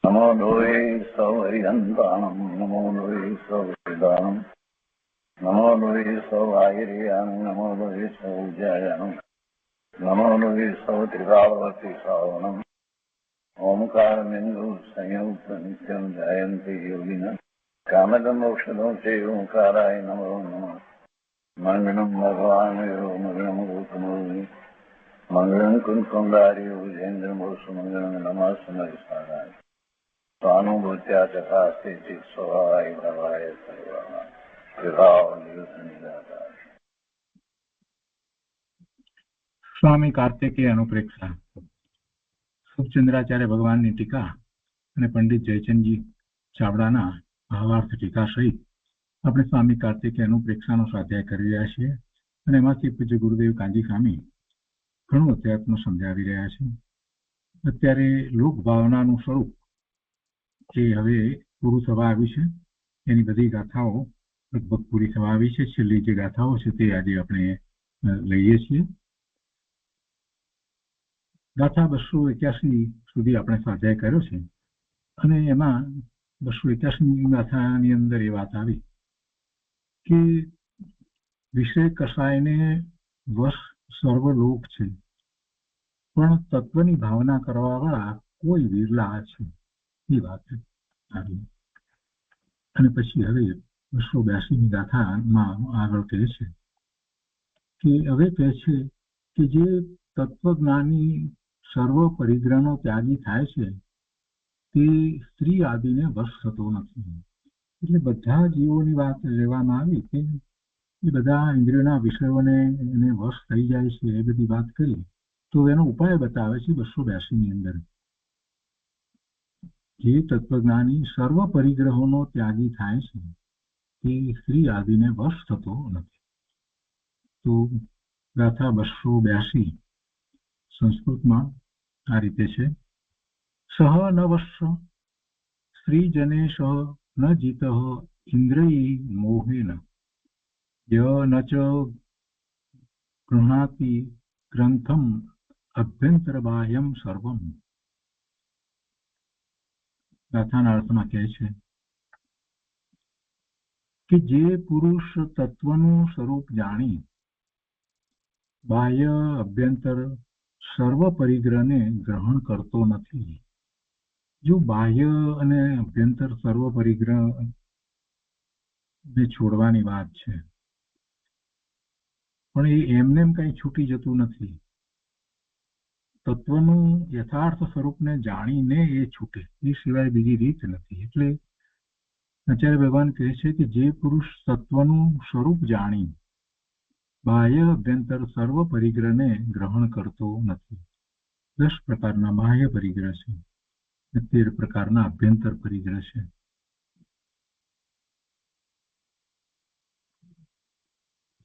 नमो लोये सौहरिहन्ताणं नमो लोये सौहृदानं नमो लोये सौभागिर्यानं नमो लोये सौज्यायानं नमो लोये सौत्रिकावती सावनं ओंकारमिन्दु संयुक्त नित्यं जयन्ति योगिनः कामदं मोक्षदं चैव ओंकाराय नमो नमः मङ्गलं भगवान् मङ्गलं गौतमोऽग्नि मङ्गलं कुन्कुण्डार्यो विजेन्द्रमोसुमङ्गलं नमः समरिसाराय स्वानुभूत्या चकास्ते चित् स्वभावाय भवाय सर्वाणां विभाव निरुद्ध निराकार। સ્વામી કાર્તિકેય અનુપ્રેક્ષા સુખચંદ્રાચાર્ય ભગવાનની ટીકા અને પંડિત જયચંદજી ચાવડાના ભાવાર્થ ટીકા સહિત આપણે સ્વામી કાર્તિકેય અનુપ્રેક્ષાનો સ્વાધ્યાય કરી રહ્યા છીએ અને એમાંથી પૂજ્ય ગુરુદેવ કાંજી સ્વામી ઘણું અધ્યાત્મ સમજાવી રહ્યા છે. અત્યારે લોકભાવનાનું સ્વરૂપ જે હવે પૂરું થવા આવ્યું છે એની બધી ગાથાઓ લગભગ પૂરી થવા આવી છે. છેલ્લી જે ગાથાઓ છે તે આજે આપણે લઈએ છીએ. ગાથા 281 સુધી આપણે સ્વાધ્યાય કર્યો છે અને એમાં 281 ગાથાની અંદર એ વાત આવી કે વિષય કસાયને વશ સર્વલોક છે પણ તત્વની ભાવના કરવાવાળા કોઈ વિરલા છે એ વાત આવી. અને પછી હવે 282 ગાથામાં આગળ કહે છે કે હવે કહે છે કે જે તત્વજ્ઞાની સર્વ પરિગ્રહનો ત્યાગી થાય છે તે સ્ત્રી આદિને વશ થતો નથી. એટલે બધા જીવોની વાત લેવામાં આવી કે એ બધા ઇન્દ્રિયોના વિષયોને એને વશ થઈ જાય છે એ બધી વાત કરી તો એનો ઉપાય બતાવે છે 282 ની અંદર. જે તત્વજ્ઞાની સર્વ પરિગ્રહોનો ત્યાગી થાય છે તે સ્ત્રી આદિને વશ થતો નથી. તો ગાથા 282 સંસ્કૃતમાં આ રીતે છે. સહ ન વશ સ્ત્રીજનેશ ન જીત ઇન્દ્રિય મોહેન ય ન ચ ગૃહ્ણાતિ ગ્રંથમ અભ્યંતર બાહ્યમ સર્વમ. ગાથાના અર્થમાં કહે છે કે જે પુરુષ તત્વનું સ્વરૂપ જાણી બાહ્ય અભ્યંતર સર્વ પરિગ્રહને ગ્રહણ કરતો નથી. જો બાહ્ય અને અભ્યંતર સર્વ પરિગ્રહ ને છોડવાની વાત છે પણ એ એમને કઈ છૂટી જતું નથી. તત્વનું યથાર્થ સ્વરૂપને જાણીને એ છૂટે એ સિવાય બીજી રીત નથી. એટલે આચાર્ય ભગવાન કહે છે કે જે પુરુષ તત્વનું સ્વરૂપ જાણી બાહ્ય અભ્યંતર સર્વ પરિગ્રહને ગ્રહણ કરતો નથી. 10 પ્રકારના બાહ્ય પરિગ્રહ છે, 13 પ્રકારના અભ્યંતર પરિગ્રહ છે.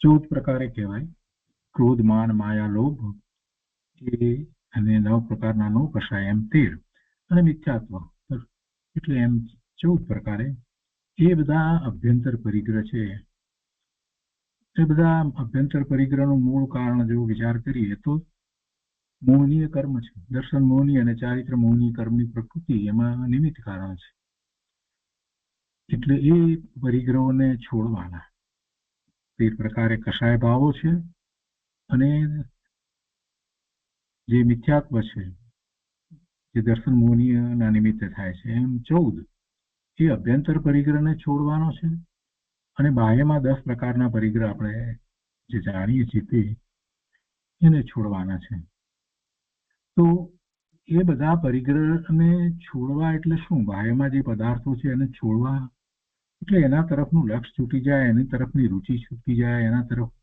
ચૌદ પ્રકારે કહેવાય ક્રોધ માન માયા લોભ એ અને 9 પ્રકારના નો કશાય એમ 13 અને મિથ્યાત્વ એટલે એમ 14 પ્રકારે એ બધા અભ્યંતર પરિગ્રહ છે. એ બધા અભ્યંતર પરિગ્રહનું મૂળ કારણ જો વિચાર કરીએ તો મોહનીય કર્મ છે. દર્શન મોહની અને ચારિત્ર મોહની કર્મની પ્રકૃતિ એમાં નિમિત્ત કારણ છે. એટલે એ પરિગ્રહોને છોડવાના 13 પ્રકારે કશાય ભાવો છે અને જે મિથ્યાત્વ છે જે દર્શન મોહનીયના નિમિત્તે થાય છે એમ 14 એ અભ્યંતર પરિગ્રહને છોડવાનો છે. અને બાહ્યમાં 10 પ્રકારના પરિગ્રહ આપણે જે જાણીએ છીએ તે એને છોડવાના છે. તો એ બધા પરિગ્રહને છોડવા એટલે શું? બાહ્યમાં જે પદાર્થો છે એને છોડવા એટલે એના તરફનું લક્ષ છૂટી જાય, એની તરફની રુચિ છૂટી જાય, એના તરફની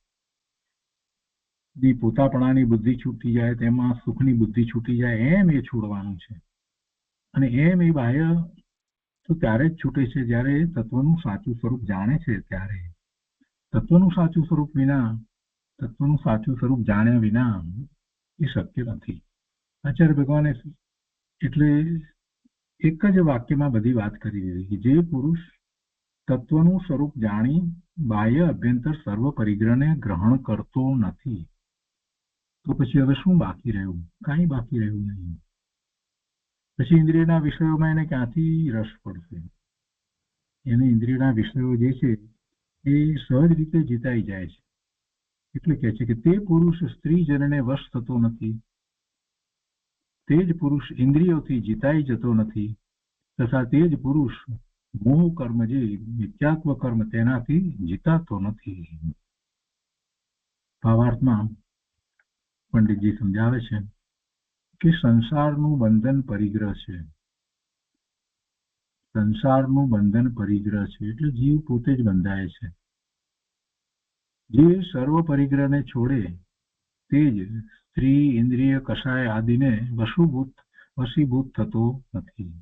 પોતાપણાની બુદ્ધિ છૂટી જાય, તેમાં સુખની બુદ્ધિ છૂટી જાય, એમ એ છોડવાનું છે. અને એમ એ બાહ્ય તો ત્યારે જ છૂટે છે જ્યારે તત્વનું સાચું સ્વરૂપ જાણે છે. ત્યારે તત્વનું સાચું સ્વરૂપ જાણ્યા વિના એ શક્ય નથી. આચાર્ય ભગવાને એટલે એક જ વાક્યમાં બધી વાત કરી દીધી કે જે પુરુષ તત્વનું સ્વરૂપ જાણી બાહ્ય અભ્યંતર સર્વ પરિગ્રહને ગ્રહણ કરતો નથી તો પછી હવે શું બાકી રહ્યું? કાંઈ બાકી રહ્યું નહીં. પછી ઇન્દ્રિયના વિષયોમાં એને ક્યાંથી રસ પડશે? એને ઇન્દ્રિયના વિષયો જે છે એ સહજ રીતે જીતાઈ જાય છે. એટલે કહે છે કે તે પુરુષ સ્ત્રીજનને વશ થતો નથી, તે જ પુરુષ ઇન્દ્રિયોથી જીતાઈ જતો નથી, તથા તે જ પુરુષ મોહ કર્મ જે મિથ્યાત્વ કર્મ તેનાથી જીતાતો નથી. ભાવાર્થમાં પંડિતજી સમજાવે છે કે સંસારનું બંધન પરિગ્રહ છે. સંસારનું બંધન પરિગ્રહ છે એટલે જીવ પોતે જ બંધાય છે. જે સર્વ પરિગ્રહને છોડે તે જ સ્ત્રી, ઇન્દ્રિય, કષાય આદિને વશીભૂત થતો નથી.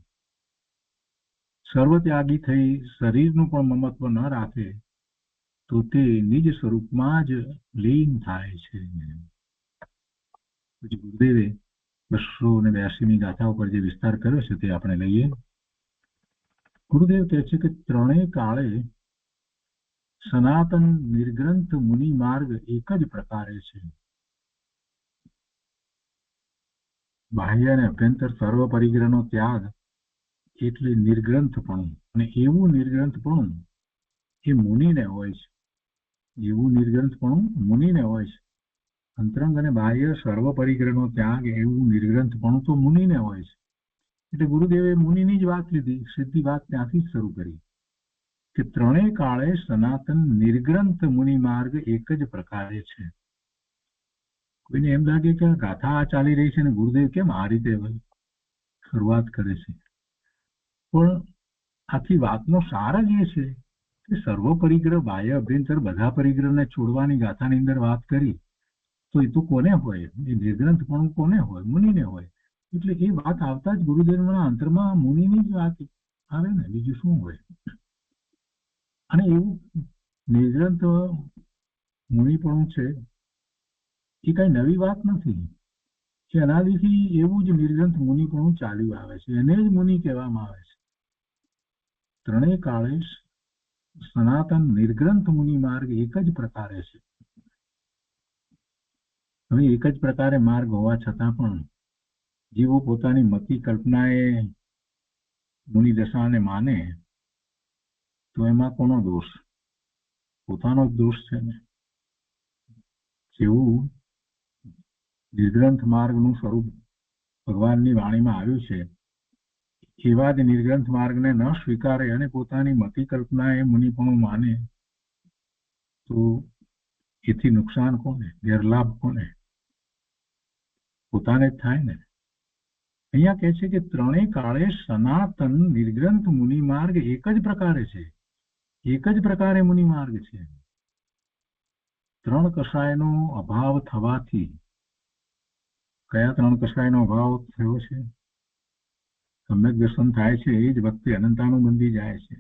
સર્વત્યાગી થઈ શરીરનું પણ મમત્વ ન રાખે તો તે નિજ સ્વરૂપમાં જ લીન થાય છે. પછી ગુરુદેવે 282મી ગાથા ઉપર જે વિસ્તાર કર્યો છે તે આપણે લઈએ. ગુરુદેવ કહે છે કે ત્રણેય કાળે સનાતન નિર્ગ્રંથ મુનિ માર્ગ એક જ પ્રકારે છે. બાહ્ય અને અભ્યંતર સર્વ પરિગ્રહનો ત્યાગ એટલે નિર્ગ્રંથપણું, અને એવું નિર્ગ્રંથપણું એ મુનિને હોય છે. એવું નિર્ગ્રંથપણું મુનિને હોય છે. અંતરંગ અને બાહ્ય સર્વ પરિગ્રહનો ત્યાગ એવું નિર્ગ્રંથપણું તો મુનિને હોય છે. એટલે ગુરુદેવે મુનિની જ વાત લીધી, સીધી વાત ત્યાંથી જ શરૂ કરી કે ત્રણેય કાળે સનાતન નિર્ગ્રંથ મુનિ માર્ગ એક જ પ્રકારે છે. કોઈને એમ લાગે કે ગાથા ચાલી રહી છે ને ગુરુદેવ કેમ આ રીતે શરૂઆત કરે છે, પણ આખી વાતનો સાર જ એ છે કે સર્વ પરિગ્રહ, બાહ્ય અભ્યંતર બધા પરિગ્રહને છોડવાની ગાથાની અંદર વાત કરી તો એ તો કોને હોય? એ નિર્ગ્રંથ પણ કોને હોય? મુનિને હોય. એટલે એ વાત આવતા જ ગુરુદેવના અંતરમાં મુનિની જ વાત આવે ને, બીજું શું હોય? અને એવું નિર્ગ્રંથ મુનિપણું છે એ કઈ નવી વાત નથી. કે અનાદિથી એવું જ નિર્ગ્રંથ મુનિપણું ચાલ્યું આવે છે, એને જ મુનિ કહેવામાં આવે છે. ત્રણેય કાળે સનાતન નિર્ગ્રંથ મુનિ માર્ગ એક જ પ્રકારે છે. હવે એક જ પ્રકારે માર્ગ હોવા છતાં પણ જીવો પોતાની મતિ કલ્પનાએ મુનિ દશાને માને તો એમાં કોનો દોષ? પોતાનો જ દોષ છે ને. જેવું નિર્ગ્રંથ માર્ગનું સ્વરૂપ ભગવાનની વાણીમાં આવ્યું છે એવા જ નિર્ગ્રંથ માર્ગને ન સ્વીકારે અને પોતાની મતિ કલ્પના એ મુનિપણું માને તો એથી નુકસાન કોને? ગેરલાભ કોને? પોતાને જ થાય ને. અહીંયા કહે છે કે ત્રણેય કાળે સનાતન નિર્ગ્રંથ મુનિ માર્ગ એક જ પ્રકારે છે. એક જ પ્રકારે મુનિ માર્ગ છે. ત્રણ કષાયનો અભાવ થવાથી, કયા ત્રણ કષાયનો અભાવ થયો છે? સમ્યક દર્શન થાય છે એ જ વખતે અનંતાનુબંધી જાય છે.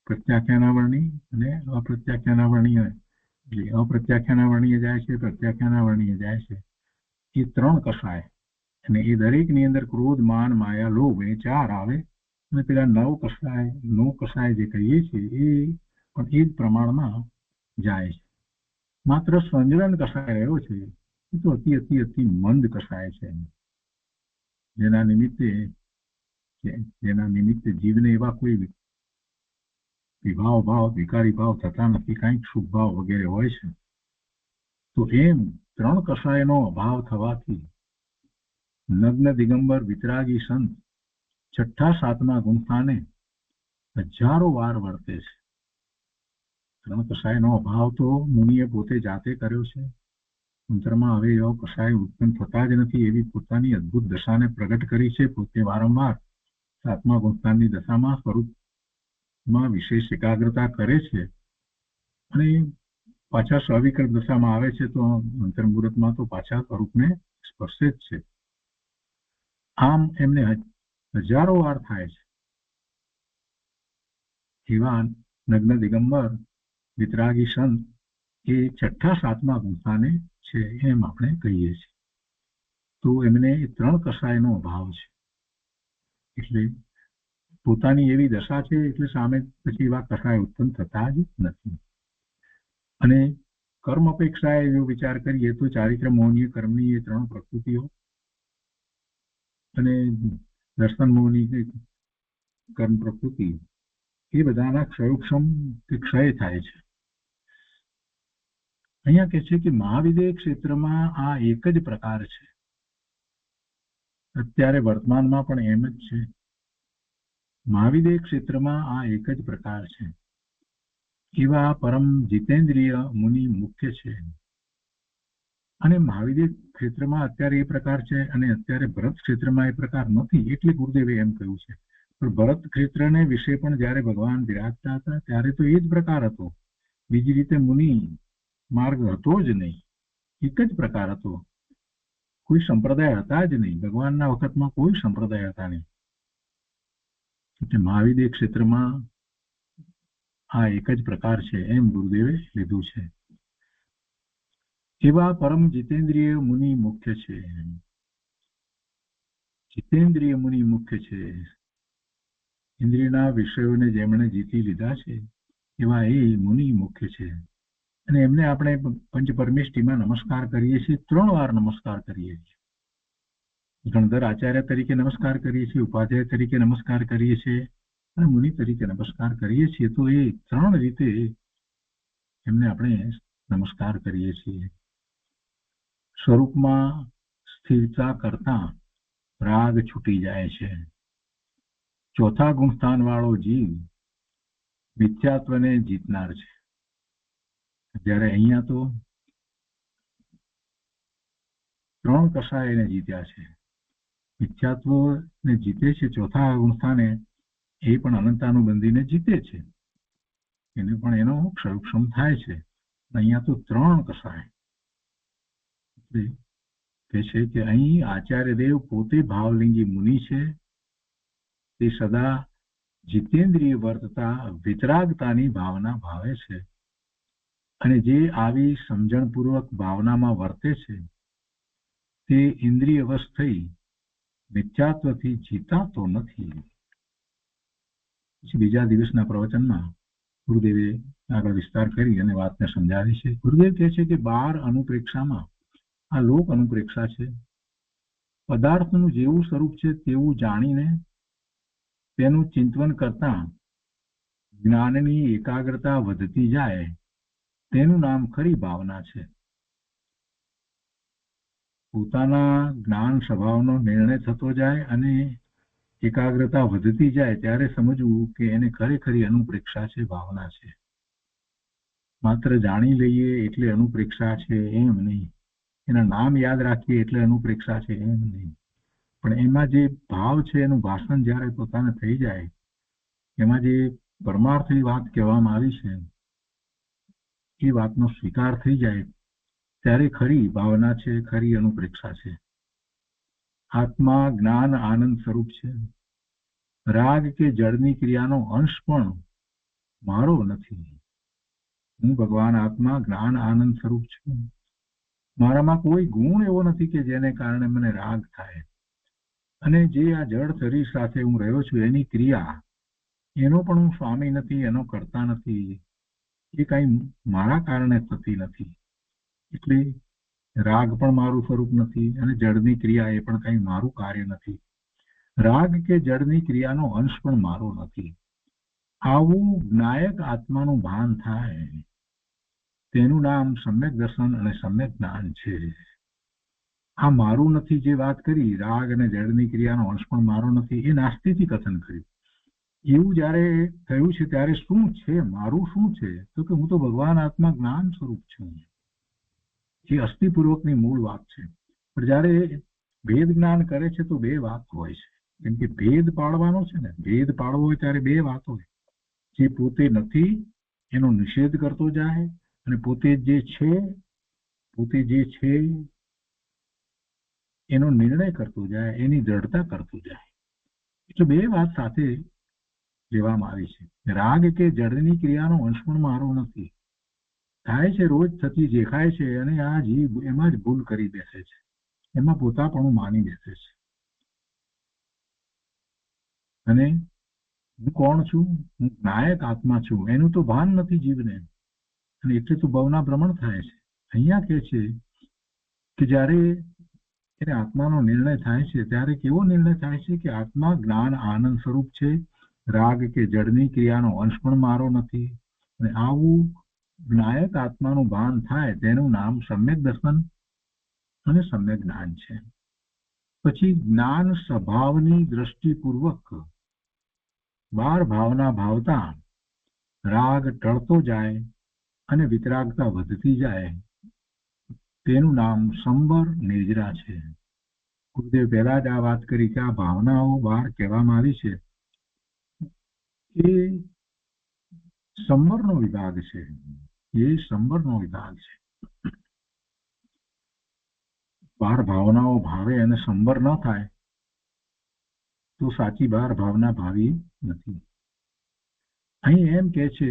પ્રત્યાખ્યાનાવર્ણી અને અપ્રત્યાખ્યાનાવર્ણીય, એટલે અપ્રત્યાખ્યાનાવર્ણીય જાય છે, પ્રત્યાખ્યાનાવર્ણીય જાય છે. એ ત્રણ કષાય, અને એ દરેકની અંદર ક્રોધ, માન, માયા, લોભ એ ચાર આવે. અને પેલા નવ કષાય જે કહીએ છીએ એ પણ એ જ પ્રમાણમાં જાય છે. માત્ર સંજ્ઞન કષાય રહ્યો છે એ તો અતિ અતિ અતિ મંદ કષાય છે, જેના નિમિત્તે જીવને એવા કોઈ વિભાવ ભાવ, વિકારી ભાવ થતા નથી, કંઈક શુભ ભાવ વગેરે હોય છે. તો એમ ત્રણ કષાયનો અભાવ થવાથી નગ્ન દિગંબર વિતરાગી સંત છઠ્ઠા સાતમા ગુંફાને હજારો વાર વર્તે છે. ત્રણ કષાયનો અભાવ તો મુનિએ પોતે જાતે કર્યો છે. અંતરમાં હવે એવો કષાય ઉત્પન્ન થતા જ નથી એવી પોતાની અદભુત દશાને પ્રગટ કરી છે. પોતે વારંવાર સાતમા ગુંફાની દશામાં સ્વરૂપમાં વિશેષ એકાગ્રતા કરે છે અને પાછા સ્વવિકલ્પ દશામાં આવે છે તો અંતર્મુહૂર્તમાં તો પાછા સ્વરૂપને સ્પર્શે જ છે. આમ એમને હજારો વાર થાય છે. એવા નગ્ન દિગંબર વિતરાગી સંત એ છઠ્ઠા સાતમા ગુંફાને છે એમ આપણે કહીએ છીએ. તો એમને ત્રણ કષાયનો અભાવ છે. એટલે પોતાની એવી દશા છે એટલે સામે પછી એવા કષાય ઉત્પન્ન થતા જ નથી. અને કર્મ અપેક્ષાએ જો વિચાર કરીએ તો ચારિત્ર, મૌનીય, કર્મની એ ત્રણ પ્રકૃતિઓ અને દર્શન મોહની કર્મ પ્રકૃતિ એ બધાના ક્ષયોક્ષમ કે ક્ષય થાય છે. અહીંયા કહે છે કે મહાવિદેય ક્ષેત્રમાં આ એક જ પ્રકાર છે. અત્યારે વર્તમાનમાં પણ એમ જ છે. મહાવિદેય ક્ષેત્રમાં આ એક જ પ્રકાર છે. એવા પરમ જીતેન્દ્રિય મુનિ મુખ્ય છે. અને મહાવિદેય ક્ષેત્રમાં અત્યારે એ પ્રકાર છે અને અત્યારે ભરત ક્ષેત્રમાં એ પ્રકાર નથી, એટલે ગુરુદેવે એમ કહ્યું છે. પણ ભરત ક્ષેત્રને વિશે પણ જ્યારે ભગવાન બિરાજતા હતા ત્યારે તો એ જ પ્રકાર હતો. બીજી રીતે મુનિ માર્ગ હતો જ નહીં, એક જ પ્રકાર હતો. કોઈ સંપ્રદાય હતા જ નહીં. ભગવાનના વખતમાં કોઈ સંપ્રદાય હતા નહીં. એટલે મહાવિદેય ક્ષેત્રમાં આ એક જ પ્રકાર છે એમ ગુરુદેવે લીધું છે. એવા પરમ જીતેન્દ્રિય મુનિ મુખ્ય છે. જીતેન્દ્રિય મુનિ મુખ્ય છે. ઇન્દ્રિયના વિષયોને જેમણે જીતી લીધા છે એવા એ મુનિ મુખ્ય છે. અને એમને આપણે પંચ પરમેષ્ઠીમાં નમસ્કાર કરીએ છીએ. 3 વાર નમસ્કાર કરીએ છીએ. ગણધર આચાર્ય તરીકે નમસ્કાર કરીએ છીએ, ઉપાધ્યાય તરીકે નમસ્કાર કરીએ છીએ અને મુનિ તરીકે નમસ્કાર કરીએ છીએ. તો એ 3 રીતે એમને આપણે નમસ્કાર કરીએ છીએ. સ્વરૂપમાં સ્થિરતા કરતા રાગ છૂટી જાય છે. ચોથા ગુણસ્થાન વાળો જીવ મિથ્યાત્વને જીતનાર છે. જ્યારે અહીંયા તો 3 કષાયને જીત્યા છે. મિથ્યાત્વને જીતે છે. ચોથા ગુણસ્થાને એ પણ અનંતાનુબંધીને જીતે છે. એને પણ એનો ક્ષયોક્ષમ થાય છે. અહીંયા તો 3 કષાય કે છે કે અહીં આચાર્યદેવ પોતે ભાવલિંગી મુનિ છે. તે સદા જીતેન્દ્રિય વર્તતા વિતરાગતાની ભાવના ભાવે છે. અને જે આવી સમજણપૂર્વક ભાવનામાં વર્તે છે તે ઇન્દ્રિયવશ થઈ મિથ્યાત્વથી જીતાતો નથી. બીજા દિવસના પ્રવચનમાં ગુરુદેવે આગળ વિસ્તાર કરી અને વાતને સમજાવી છે. ગુરુદેવ કહે છે કે 12 અનુપ્રેક્ષામાં આ લોક અનુપ્રેક્ષા છે. પદાર્થનું જેવું સ્વરૂપ છે તેવું જાણીને તેનું ચિંતન કરતા જ્ઞાનની એકાગ્રતા વધતી જાય તેનું નામ ખરી ભાવના છે. પોતાના જ્ઞાન સ્વભાવનો નિર્ણય થતો જાય અને એકાગ્રતા વધતી જાય ત્યારે સમજવું કે એને ખરેખરી અનુપ્રેક્ષા છે, ભાવના છે. માત્ર જાણી લઈએ એટલે અનુપ્રેક્ષા છે એમ નહીં, એના નામ યાદ રાખીએ એટલે અનુપ્રેક્ષા છે એમ નહીં. પણ એમાં જે ભાવ છે એનું ભાષણ જ્યારે પોતાને થઈ જાય, એમાં જે પરમાર્થની વાત કહેવામાં આવી છે એ વાતનો સ્વીકાર થઈ જાય ત્યારે ખરી ભાવના છે, ખરી અનુપ્રેક્ષા છે. આત્મા જ્ઞાન આનંદ સ્વરૂપ છે. રાગ કે જળની ક્રિયાનો અંશ પણ મારો નથી. હું ભગવાન આત્મા જ્ઞાન આનંદ સ્વરૂપ છું. મારામાં કોઈ ગુણ એવો નથી કે જેને કારણે મને રાગ થાય. અને જે આ જળ શરીર સાથે હું રહ્યો છું એની ક્રિયા, એનો પણ હું સ્વામી નથી, એનો કરતા નથી. એ કઈ મારા કારણે થતી નથી. એટલે રાગ પણ મારું સ્વરૂપ નથી અને જળની ક્રિયા એ પણ કઈ મારું કાર્ય નથી. રાગ કે જળની ક્રિયાનો અંશ પણ મારો નથી. આવું જ્ઞાયક આત્માનું ભાન થાય તેનું નામ સમ્યક દર્શન અને સમ્યક જ્ઞાન છે. આ મારું નથી જે વાત કરી, રાગ અને જળની ક્રિયાનો અંશ પણ મારો નથી, એ નાસ્તિથી કથન કર્યું. એવું જ્યારે થયું છે ત્યારે શું છે, મારું શું છે? તો કે હું તો ભગવાન આત્મા જ્ઞાન સ્વરૂપ છું. એ અસ્થિપૂર્વકની મૂળ વાત છે. પણ જ્યારે ભેદ જ્ઞાન કરે છે તો 2 વાત હોય છે. કેમ કે ભેદ પાડવાનો છે ને, ભેદ પાડવો હોય ત્યારે 2 વાત હોય. જે પોતે નથી એનો નિષેધ કરતો જાય અને પોતે જે છે એનો નિર્ણય કરતો જાય, એની દ્રઢતા કરતો જાય. એટલે 2 વાત સાથે લેવામાં આવી છે. રાગ કે જળની ક્રિયાનો અંશ પણ મારો નથી. થાય છે, રોજ થતી દેખાય છે અને આ જીવ એમાં જ ભૂલ કરી બેસે છે, એમાં પોતાપણું માની બેસે છે. અને હું કોણ છું? હું જ્ઞાયક આત્મા છું, એનું તો ભાન નથી જીવને. અને એટલે તો ભવના ભ્રમણ થાય છે. અહીંયા કહે છે કે જ્યારે ત્યારે આત્માનો નિર્ણય થાય છે ત્યારે કેવો નિર્ણય થાય છે કે આત્મા જ્ઞાન આનંદ સ્વરૂપ છે, રાગ કે જડની ક્રિયાનો અંશ પણ મારો નથી. અને આવું જ્ઞાયક આત્માનું ભાન થાય તેનું નામ સમ્યક દર્શન અને સમ્યક જ્ઞાન છે. પછી જ્ઞાન સ્વભાવની દ્રષ્ટિપૂર્વક બાર ભાવના ભાવતા રાગ ટળતો જાય અને વિતરાગતા વધતી જાય તેનું નામ સંબર નિજરા છે. ગુરુદેવ પહેલા જ આ વાત કરી કે આ ભાવનાઓ બહાર કહેવામાં આવી છે એ સંબરનો વિભાગ છે. એ સંબરનો વિભાગ છે. બાર ભાવનાઓ ભાવે અને સંબર ન થાય તો સાચી બાર ભાવના ભાવી નથી. અહીં એમ કે છે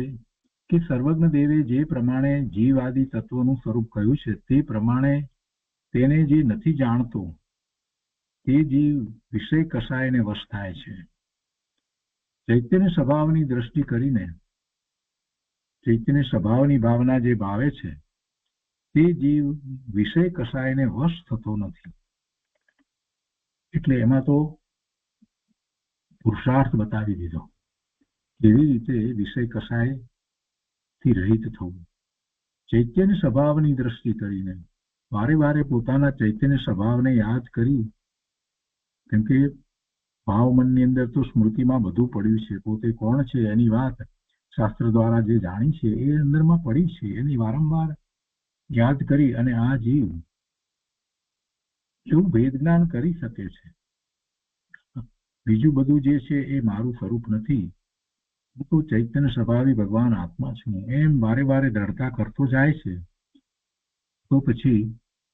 કે સર્વજ્ઞ દેવે જે પ્રમાણે જીવાદી તત્વનું સ્વરૂપ કહ્યું છે તે પ્રમાણે તેને જે નથી જાણતો તે જીવ વિષય કસાયને વશ થાય છે. ચૈતન્ય સ્વભાવની દ્રષ્ટિ કરીને ચૈતન્ય સ્વભાવની ભાવના જે ભાવે છે તે જીવ વિષય કસાયને વશ થતો નથી. એટલે એમાં તો પુરુષાર્થ બતાવી દીધો કેવી રીતે વિષય કસાયથી રહિત થવું. ચૈતન્ય સ્વભાવની દ્રષ્ટિ કરીને વારે વારે પોતાના ચૈતન્ય સ્વભાવને યાદ કરી, કેમ કે ભાવમનની અંદર તો સ્મૃતિમાં બધું પડ્યું છે. પોતે કોણ છે એની વાત શાસ્ત્ર દ્વારા જે જાણી છે એ અંદરમાં પડી છે. એની વારંવાર યાદ કરી અને આ જીવ એવું ભેદ જ્ઞાન કરી શકે છે. બીજું બધું જે છે એ મારું સ્વરૂપ નથી, હું તો ચૈતન્ય સ્વભાવી ભગવાન આત્મા છું, એમ વારે વારે દ્રઢતા કરતો જાય છે તો પછી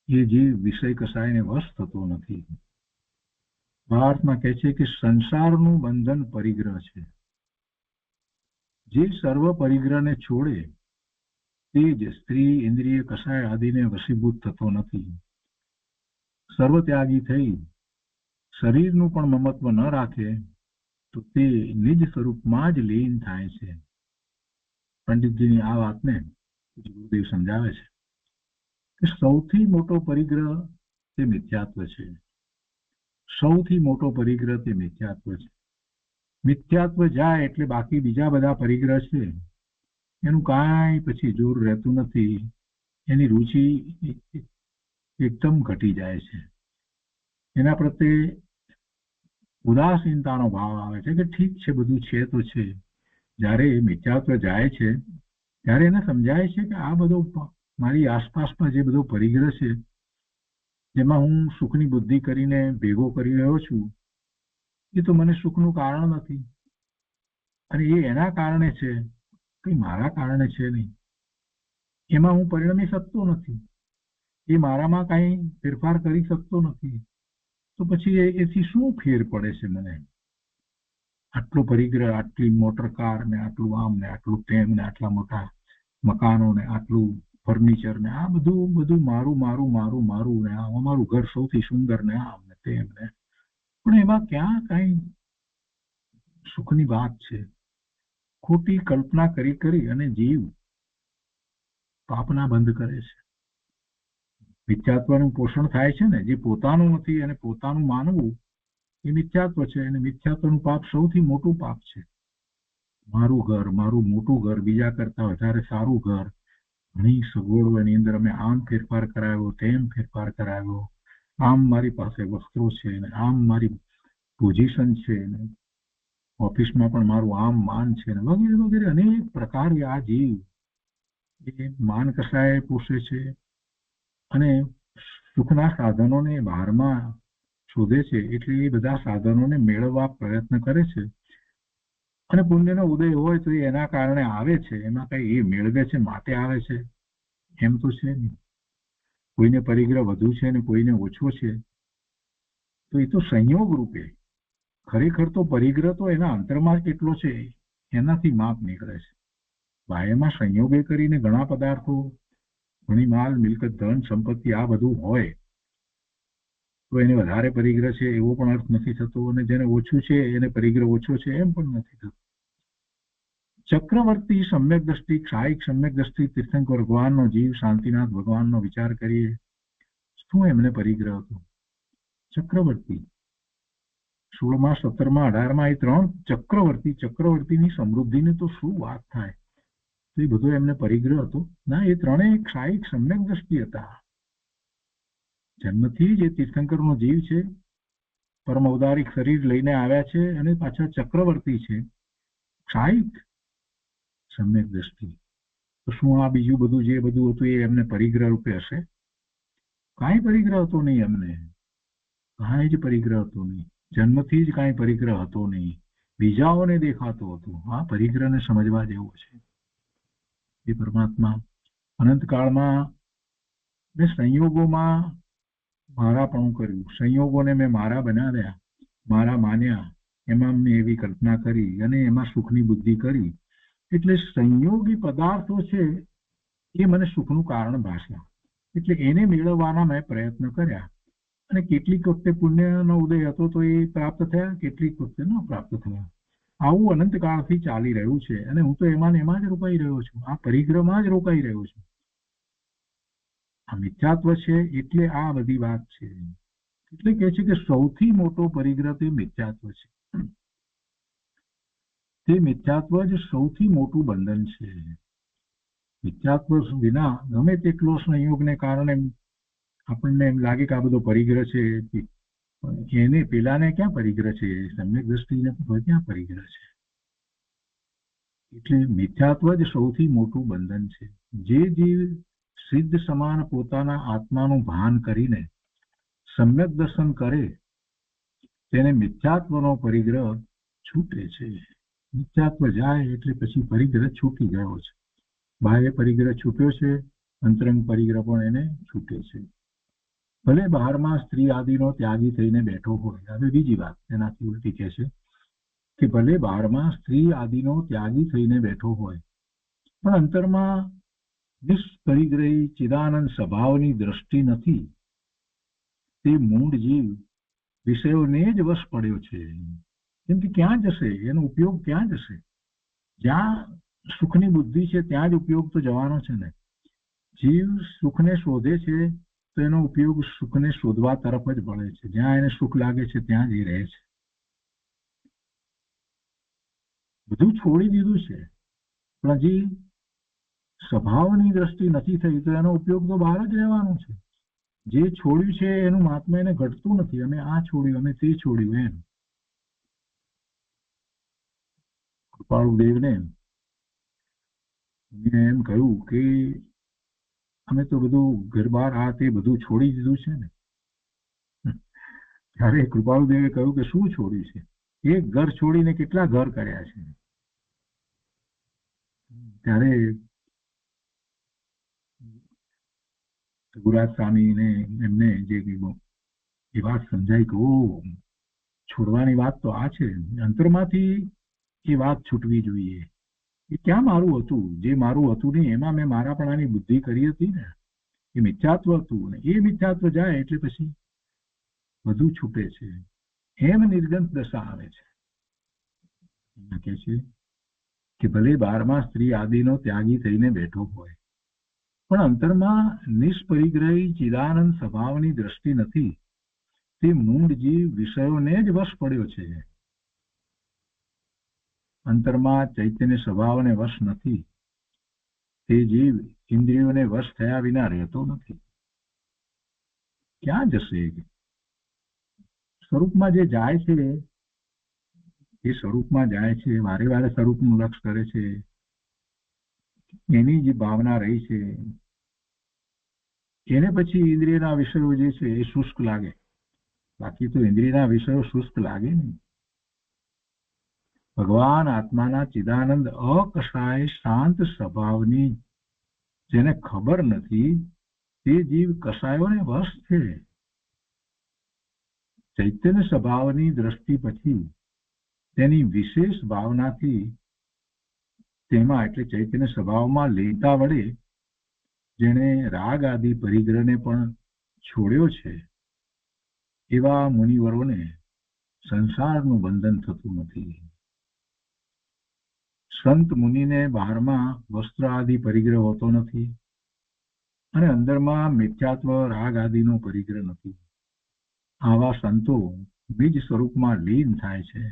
એ જીવ વિષય કસાયને વશ થતો નથી. ભારતમાં કહે છે કે સંસારનું બંધન પરિગ્રહ છે. જે સર્વ પરિગ્રહને છોડે તે જ સ્ત્રી ઇન્દ્રિય કસાય આદિને વશીભૂત થતો નથી. સર્વત્યાગી થઈ શરીરનું પણ મમત્વ ન રાખે તો તે નિજ સ્વરૂપમાં જ લીન થાય છે. પંડિતજીની આ વાતને ગુરુદેવ સમજાવે છે કે સૌથી મોટો પરિગ્રહ તે મિથ્યાત્વ છે. સૌથી મોટો પરિગ્રહ તે મિથ્યાત્વ છે. મિથ્યાત્વ જાય એટલે બાકી બીજા બધા પરિગ્રહ છે એનું કાંઈ પછી જોર રહેતું નથી. એની રુચિ એકદમ ઘટી જાય છે. એના પ્રત્યે ઉદાસીનતાનો ભાવ આવે છે કે ઠીક છે બધું છે તો છે. જ્યારે મિથ્યાત્વ જાય છે ત્યારે એને સમજાય છે કે આ બધો મારી આસપાસમાં જે બધો પરિગ્રહ છે જેમાં હું સુખની બુદ્ધિ કરીને ભેગો કરી રહ્યો છું એ તો મને સુખનું કારણ નથી, અને એ એના કારણે છે, કંઈ મારા કારણે છે નહીં. એમાં હું પરિણમી શકતો નથી, એ મારામાં કાંઈ ફેરફાર કરી શકતો નથી. તો પછી એથી શું ફેર પડે છે મને? આટલો પરિગ્રહ, આટલી મોટર કાર ને આટલું આમ ને આટલું તેમ ને આટલા મોટા મકાનો ને આટલું ફર્નિચર ને આ બધું મારું મારું મારું મારું ને અમારું ઘર સૌથી સુંદર ને આમ ને તેમ ને, પણ એમાં ક્યાં કઈ સુખની વાત છે? ખોટી કલ્પના કરી કરી અને જીવ પાપના બંધ કરે છે. મિથ્યાત્વનું પોષણ થાય છે ને, જે પોતાનું નથી અને પોતાનું માનવું એ મિથ્યાત્વ છે. અને મિથ્યાત્વનું પાપ સૌથી મોટું પાપ છે. મારું ઘર, મારું મોટું ઘર, બીજા કરતા વધારે સારું ઘર, ઘણી સગવડો એની અંદર અમે આમ ફેરફાર કરાવ્યો, તેમ ફેરફાર કરાવ્યો, આમ મારી પાસે વસ્ત્રો છે ને આમ મારી પોઝિશન છે ને ઓફિસમાં પણ મારું આમ માન છે ને વગેરે વગેરે અનેક પ્રકારે આ જીવ એ માન કસાય પોષે છે અને સુખના સાધનોને બહારમાં શોધે છે. એટલે એ બધા સાધનોને મેળવવા પ્રયત્ન કરે છે અને પુણ્યનો ઉદય હોય તો એના કારણે આવે છે. એમાં કઈ એ મેળવે છે માટે આવે છે એમ તો છે નહીં. કોઈને પરિગ્રહ વધુ છે ને કોઈને ઓછો છે તો એ તો સંયોગ રૂપે. ખરેખર તો પરિગ્રહ તો એના અંતરમાં કેટલો છે એનાથી માપ નીકળે છે. બાહ્યમાં સંયોગે કરીને ઘણા પદાર્થો, ઘણી માલ મિલકત, ધન સંપત્તિ આ બધું હોય તો એને વધારે પરિગ્રહ છે એવો પણ અર્થ નથી થતો, અને જેને ઓછું છે એને પરિગ્રહ ઓછો છે એમ પણ નથી થતો. ચક્રવર્તી સમ્યક દ્રષ્ટિ, ક્ષાયિક સમ્યક દ્રષ્ટિ તીર્થંકર ભગવાનનો જીવ શાંતિનાથ ભગવાનનો વિચાર કરીએ શું એમને પરિગ્રહ હતો? ચક્રવર્તી 16માં 17માં 18માં એ 3 ચક્રવર્તીની સમૃદ્ધિને તો શું વાત થાય. તો એ બધો એમને પરિગ્રહ હતો ના. એ ત્રણેય ક્ષાયિક સમ્યક દ્રષ્ટિ હતા. જન્મથી જ એ તીર્થંકરનો જીવ છે, પરમ ઔદારિક શરીર લઈને આવ્યા છે અને પાછા ચક્રવર્તી છે. ક્ષાયિક સમ્યક દ્રષ્ટિ. તો શું આ બીજું બધું જે બધું હતું એ એમને પરિગ્રહ રૂપે હશે? કાંઈ પરિગ્રહ હતો નહીં એમને. કાંઈ જ પરિગ્રહ હતો નહીં. જન્મથી જ કાંઈ પરિગ્રહ હતો નહીં. બીજાઓને દેખાતો હતો. આ પરિગ્રહને સમજવા જેવો છે. એ પરમાત્મા અનંતકાળમાં મેં સંયોગોમાં મારાપણું કર્યું, સંયોગોને મેં મારા બનાવ્યા, મારા માન્યા, એમાં મેં એવી કલ્પના કરી અને એમાં સુખની બુદ્ધિ કરી. એટલે સંયોગી પદાર્થો છે એ મને સુખનું કારણ ભાસ્યા. એટલે એને મેળવવાના મેં પ્રયત્ન કર્યા અને કેટલીક વખતે પુણ્યનો ઉદય હતો તો એ પ્રાપ્ત થયા, કેટલીક વખતે ન પ્રાપ્ત થયા. આવું અનંતકાળથી ચાલી રહ્યું છે અને હું તો એમાં જ રોકાઈ રહ્યો છું. આ પરિગ્રહમાં જ રોકાઈ રહ્યો છું. આ મિથ્યાત્વ છે એટલે આ બધી વાત છે. એટલે કહે છે કે સૌથી મોટો પરિગ્રહ તે મિથ્યાત્વ છે. તે મિથ્યાત્વ જ સૌથી મોટું બંધન છે. મિથ્યાત્વ વિના ગમે તેટલો સંયોગને કારણે આપણને એમ લાગે કે આ બધો પરિગ્રહ છે, એને પેલાને ક્યાં પરિગ્રહ છે? સમ્યક દ્રષ્ટિને ક્યાં પરિગ્રહ છે? એટલે મિથ્યાત્વ જ સૌથી મોટું બંધન છે. જે જીવ સિદ્ધ સમાન પોતાના આત્માનું ભાન કરીને સમ્યક દર્શન કરે તેને મિથ્યાત્વનો પરિગ્રહ છૂટે છે. મિથ્યાત્વ જાય એટલે પછી પરિગ્રહ છૂટી ગયો છે. બાહ્ય પરિગ્રહ છૂટ્યો છે, અંતરંગ પરિગ્રહ પણ એને છૂટે છે. ભલે બહારમાં સ્ત્રી આદિનો ત્યાગી થઈને બેઠો હોય. હવે બીજી વાત એનાથી ઉલટી કહે છે કે ભલે બહારમાં સ્ત્રી આદિનો ત્યાગી થઈને બેઠો હોય પણ અંતરમાં નિષ્પરિગ્રહી ચિદાનંદ સ્વભાવની દ્રષ્ટિ નથી. તે મૂળ જીવ વિષયોને જ વશ પડ્યો છે. કેમ કે ક્યાં જશે? એનો ઉપયોગ ક્યાં જશે? જ્યાં સુખની બુદ્ધિ છે ત્યાં જ ઉપયોગ તો જવાનો છે ને. જીવ સુખને શોધે છે તો એનો ઉપયોગ સુખને શોધવા તરફ જ પડે છે. જ્યાં એને સુખ લાગે છે ત્યાં જ એ રહે છે. બધું છોડી દીધું છે પણ હજી સ્વભાવની દ્રષ્ટિ નથી થઈ તો એનો ઉપયોગ તો બહાર જ રહેવાનો છે. જે છોડ્યું છે એનું મહાત્મા એને ઘટતું નથી. અમે આ છોડ્યું, અમે તે છોડ્યું એમ. કૃપાળુદેવને એમ કહ્યું કે અમે તો બધું ઘર બાર આ તે બધું છોડી દીધું છે ને. ત્યારે કૃપાળુદેવે કહ્યું કે શું છોડ્યું છે? એક ઘર છોડીને કેટલા ઘર કર્યા છે. ત્યારે ગુરુરાજ સ્વામીને એમને જે એ વાત સમજાઈ કે છોડવાની વાત તો આ છે. અંતરમાંથી એ વાત છૂટવી જોઈએ. એ ક્યાં મારું હતું? જે મારું હતું નહીં એમાં મેં મારાપણાની બુદ્ધિ કરી હતી ને, એ મિથ્યાત્વ હતું ને. એ મિથ્યાત્વ જાય એટલે પછી બધું છૂટે છે. એમ નિર્ગંત દશા આવે છે. કહે છે કે ભલે બહારમાં સ્ત્રી આદિનો ત્યાગી થઈને બેઠો હોય પણ અંતરમાં નિષ્પરિગ્રહી ચિદાનંદ સ્વભાવની દ્રષ્ટિ નથી. તે મૂળ જીવ વિષયોને જ વશ પડ્યો છે. અંતરમાં ચૈતન્ય સ્વભાવને વશ નથી. તે જીવ ઇન્દ્રિયોને વશ થયા વિના રહેતો નથી. ક્યાં જશે? સ્વરૂપમાં જે જાય છે એ સ્વરૂપમાં જાય છે. વારે વારે સ્વરૂપનું લક્ષ કરે છે. એની જે ભાવના રહી છે એને પછી ઇન્દ્રિયના વિષયો જે છે એ શુષ્ક લાગે. બાકી તો ઇન્દ્રિયના વિષયો શુષ્ક લાગે નહીં. ભગવાન આત્માના ચિદાનંદ અકષાય શાંત સ્વભાવની જેને ખબર નથી તે જીવ કષાયોને વશ છે. ચૈતન્ય સ્વભાવની દ્રષ્ટિ પછી તેની વિશેષ ભાવનાથી તેમાં એટલે ચૈતન્ય સ્વભાવમાં લેતા વડે જેણે રાગ આદિ પરિગ્રહને પણ છોડ્યો છે એવા મુનિવરોને સંસારનું બંધન થતું નથી. સંત મુનિને બહારમાં વસ્ત્ર આદિ પરિગ્રહ હોતો નથી અને અંદરમાં મિથ્યાત્વ રાગ આદિનો પરિગ્રહ નથી. આવા સંતો બીજ સ્વરૂપમાં લીન થાય છે,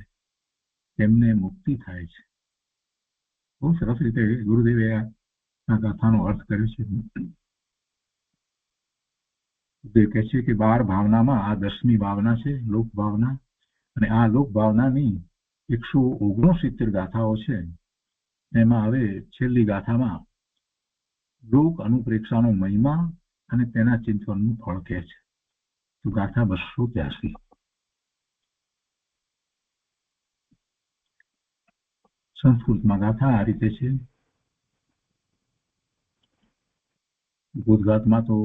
તેમને મુક્તિ થાય છે. બહુ સરસ રીતે ગુરુદેવે આ ગાથાનો અર્થ કર્યો છે. ગુરુદેવ કહે છે કે 12 ભાવનામાં આ 10મી ભાવના છે, લોક ભાવના. અને આ લોક ભાવનાની 169 ગાથાઓ છે. એમાં હવે છેલ્લી ગાથામાં લોક અનુપ્રેક્ષાનો મહિમા અને તેના ચિંતનનું ફળ કહે છે. તો ગાથા 283. સંસ્કૃતમાં ગાથા આ રીતે છે. ઉદ્ગાતમાં તો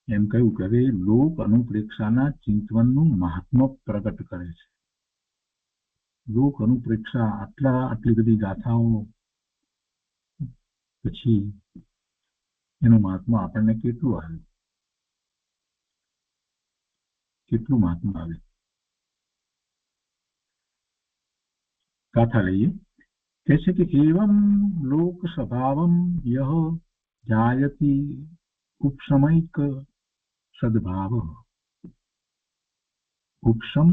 એમ કહ્યું કે લોક અનુપ્રેક્ષાના ચિંતનનું મહાત્મ્ય પ્રગટ કરે છે. લોક અનુપ્રેક્ષા આટલી બધી ગાથાઓ પછી એનું મહાત્મા આપણને કેટલું આવે, કેટલું મહાત્મા આવે. ગાથા લઈએ. કહે છે કે એવમ લોક સ્વભાવમ યહ જાયતિ ઉપસમૈક સદભાવ, ઉપસમ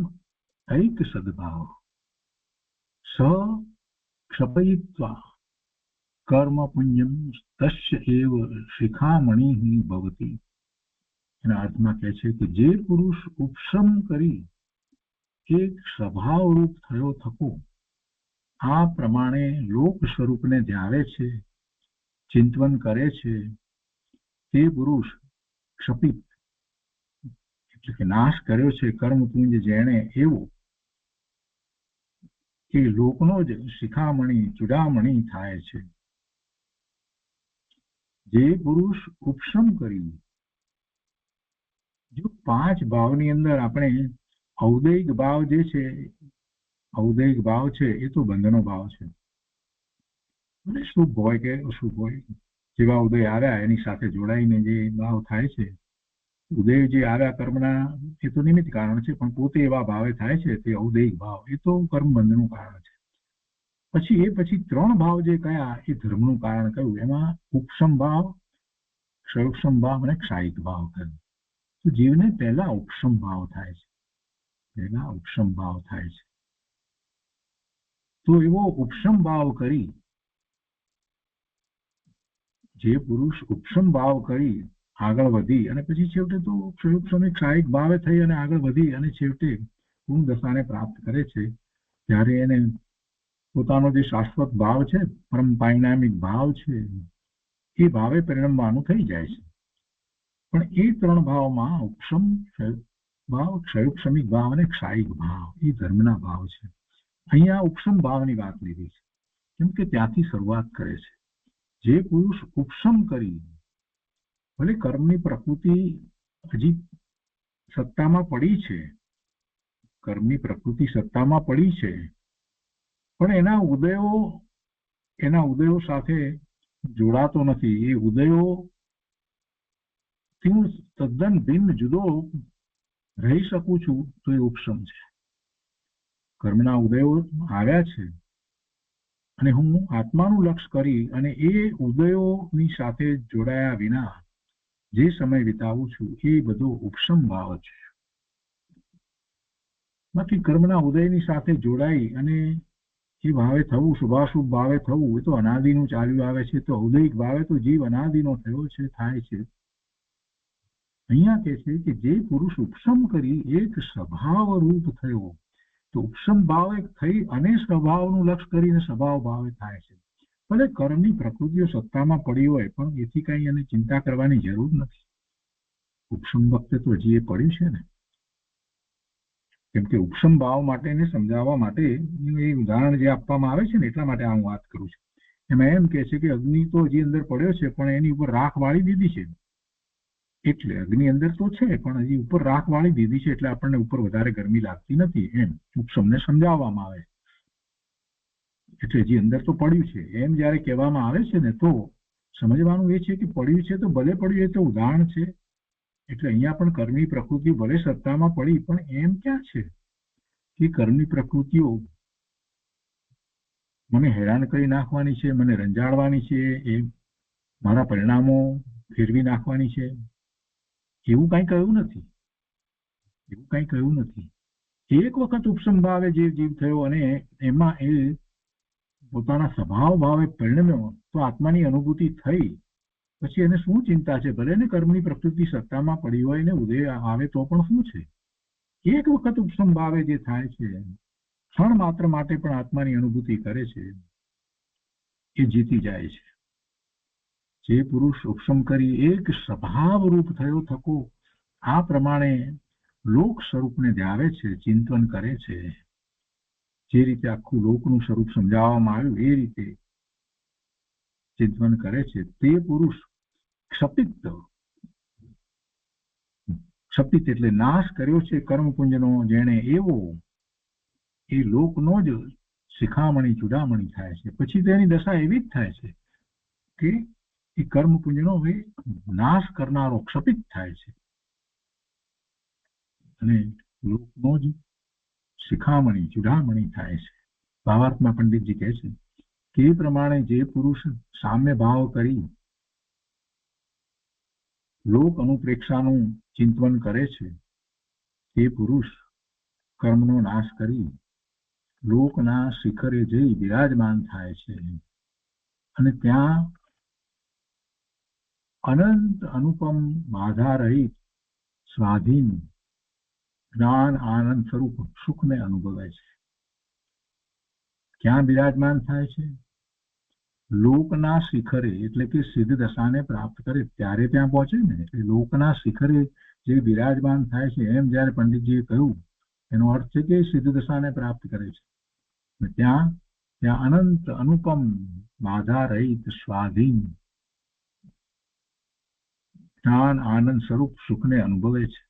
ऐक सद्भाव स क्षपयित्वा कर्म पुण्यम तस्य एव शिखामणि भवति. એના અર્થમાં કહે છે કે જે પુરુષ ઉપસમ કરી એક સ્વભાવ રૂપ થયો થકો આ પ્રમાણે લોક સ્વરૂપને ધ્યાવે છે, ચિંતન કરે છે, તે પુરુષ ક્ષપિત એટલે કે નાશ કર્યો છે કર્મપુંજ જેણે એવો કે લોકનો જ શિખામણી ચૂડામણી થાય છે. જે પુરુષ ઉપસમ કરી, જો 5 ભાવની અંદર આપણે ઔદૈહિક ભાવ જે છે, ઔદૈહિક ભાવ છે એ તો બંધનો ભાવ છે. અને શુભ હોય કે અશુભ હોય, જેવા ઉદય આવ્યા એની સાથે જોડાઈને જે ભાવ થાય છે, ઉદય જે આવ્યા કર્મના એ તો નિમિત્ત કારણ છે, પણ પોતે એવા ભાવે થાય છે તે ઔદૈહિક ભાવ, એ તો કર્મ બંધનું કારણ છે. પછી 3 ભાવ જે કયા એ ધર્મનું કારણ કયું, એમાં ઉપસમ ભાવ, ક્ષયોક્ષમ ભાવ અને ક્ષાયિક ભાવ કયું. તો જીવને પહેલા ઉપસમ ભાવ થાય છે, પહેલા ઉપસમ ભાવ થાય છે. તો એવો ઉપસમ ભાવ કરી, જે પુરુષ ઉપસમ ભાવ કરી આગળ વધી અને પછી છેવટે તો ક્ષયોક્ષમ ક્ષાયિક ભાવે થઈ અને આગળ વધી અને છેવટે પૂર્ણ દશાને પ્રાપ્ત કરે છે, ત્યારે એને પોતાનો જે શાશ્વત ભાવ છે, પરમ પારિણામિક ભાવ છે, એ ભાવે પરિણમવાનું થઈ જાય છે. પણ એ 3 ભાવમાં ઉપસમ ભાવ, ક્ષયોક્ષમિક ભાવ અને ક્ષાયિક ભાવ એ ધર્મના ભાવ છે. અહીંયા ઉપસમ ભાવની વાત લીધી છે, કેમ કે ત્યાંથી શરૂઆત કરે છે. જે પુરુષ ઉપસમ કરી, ભલે કર્મની પ્રકૃતિ હજી સત્તામાં પડી છે, કર્મની પ્રકૃતિ સત્તામાં પડી છે, પણ એના ઉદયો સાથે જોડાતો નથી. એ ઉદયો હું તદ્દન ભિન્ન જુદો રહી શકું છું તો એ ઉપસમ છે. કર્મના ઉદયો આવ્યા છે અને હું આત્માનું લક્ષ્ય કરી અને એ ઉદયોની સાથે જોડાયા વિના જે સમય વિતાવું છું એ બધો ઉપસમ ભાવ છે. બાકી કર્મના ઉદયની સાથે જોડાઈ અને એ ભાવે થવું, શુભાશુભ ભાવે થવું, એ તો અનાદિનું ચાલ્યું આવે છે. તો ઔદૈહિક ભાવે તો જીવ અનાદિનો થયો છે, થાય છે. અહીંયા કહે છે કે જે પુરુષ ઉપસમ કરી એક સ્વભાવ રૂપ થયો, તો ઉપસમ ભાવે થઈ અને સ્વભાવનું લક્ષ્ય કરીને સ્વભાવ ભાવે થાય છે. ભલે કર્મની પ્રકૃતિઓ સત્તામાં પડી હોય પણ એથી કઈ એને ચિંતા કરવાની જરૂર નથી. ઉપસમ વખતે તો હજી એ પડ્યું છે ને, કેમ કે ઉપસમ ભાવ માટેને સમજાવવા માટે એ ઉદાહરણ જે આપવામાં આવે છે ને, એટલા માટે હું વાત કરું છું. એમાં એમ કે છે કે અગ્નિ તો હજી અંદર પડ્યો છે પણ એની ઉપર રાખ વાળી દીધી છે, એટલે અગ્નિ અંદર તો છે પણ હજી ઉપર રાખ વાળી દીધી છે, એટલે આપણને ઉપર વધારે ગરમી લાગતી નથી. એમ ઉપસમને સમજાવવામાં આવે, એટલે હજી અંદર તો પડ્યું છે એમ જયારે કહેવામાં આવે છે ને, તો સમજવાનું એ છે કે પડ્યું છે તો ભલે પડ્યું, એ તો ઉદાહરણ છે. એટલે અહીંયા પણ કર્મની પ્રકૃતિ ભલે સત્તામાં પડી, પણ એમ ક્યાં છે કે કર્મની પ્રકૃતિઓ મને હેરાન કરી નાખવાની છે, મને રંજાડવાની છે, એ મારા પરિણામો ફેરવી નાખવાની છે, એવું કઈ કહ્યું નથી. એવું કંઈ કહ્યું નથી. એક વખત ઉપસમ ભાવે જે જીવ થયો અને એમાં એ પોતાના સ્વભાવ ભાવે પરિણમ્યો તો આત્માની અનુભૂતિ થઈ, પછી એને શું ચિંતા છે? ભલે ને કર્મની પ્રકૃતિ સત્તામાં પડી હોય ને ઉદય આવે તો પણ શું છે? એક વખત ઉપસમ ભાવે જે થાય છે, ક્ષણ માત્ર માટે પણ આત્માની અનુભૂતિ કરે છે, એ જીતી જાય છે. જે પુરુષ ઉપસમ કરી એક સ્વભાવ રૂપ થયો થકો આ પ્રમાણે લોક સ્વરૂપને ધ્યાવે છે, ચિંતન કરે છે. જે રીતે આખું લોકનું સ્વરૂપ સમજાવવામાં આવ્યું એ રીતે ચિંતન કરે છે, તે પુરુષ ક્ષપિત એટલે નાશ કર્યો છે કર્મપુંજનો જેણે, એવો એ લોકનો જ શિખામણી ચૂડામણી થાય છે. પછી તેની દશા એવી જ થાય છે કે એ કર્મપુંજનો એ નાશ કરનારો ક્ષપિત થાય છે અને લોકનો જ શિખામણી ચૂડામણી થાય છે. ભાવાર્થમાં પંડિતજી કહે છે કે એ પ્રમાણે જે પુરુષ સામ્ય ભાવ કરી લોક અનુપ્રેક્ષાનું ચિંતન કરે છે, તે પુરુષ કર્મનો નાશ કરી લોકના શિખરે જઈ બિરાજમાન થાય છે અને ત્યાં અનંત અનુપમ બાધા રહિત સ્વાધીન જ્ઞાન આનંદ સ્વરૂપ સુખને અનુભવે છે. ક્યાં બિરાજમાન થાય છે? લોકના શિખરે, એટલે કે સિદ્ધ દશાને પ્રાપ્ત કરે ત્યારે ત્યાં પહોંચે ને. એટલે લોકના શિખરે જે બિરાજમાન થાય છે એમ જયારે પંડિતજીએ કહ્યું, એનો અર્થ છે કે સિદ્ધ દશાને પ્રાપ્ત કરે છે. ત્યાં અનંત અનુપમ બાધા રહિત સ્વાધીન જ્ઞાન આનંદ સ્વરૂપ સુખને અનુભવે છે.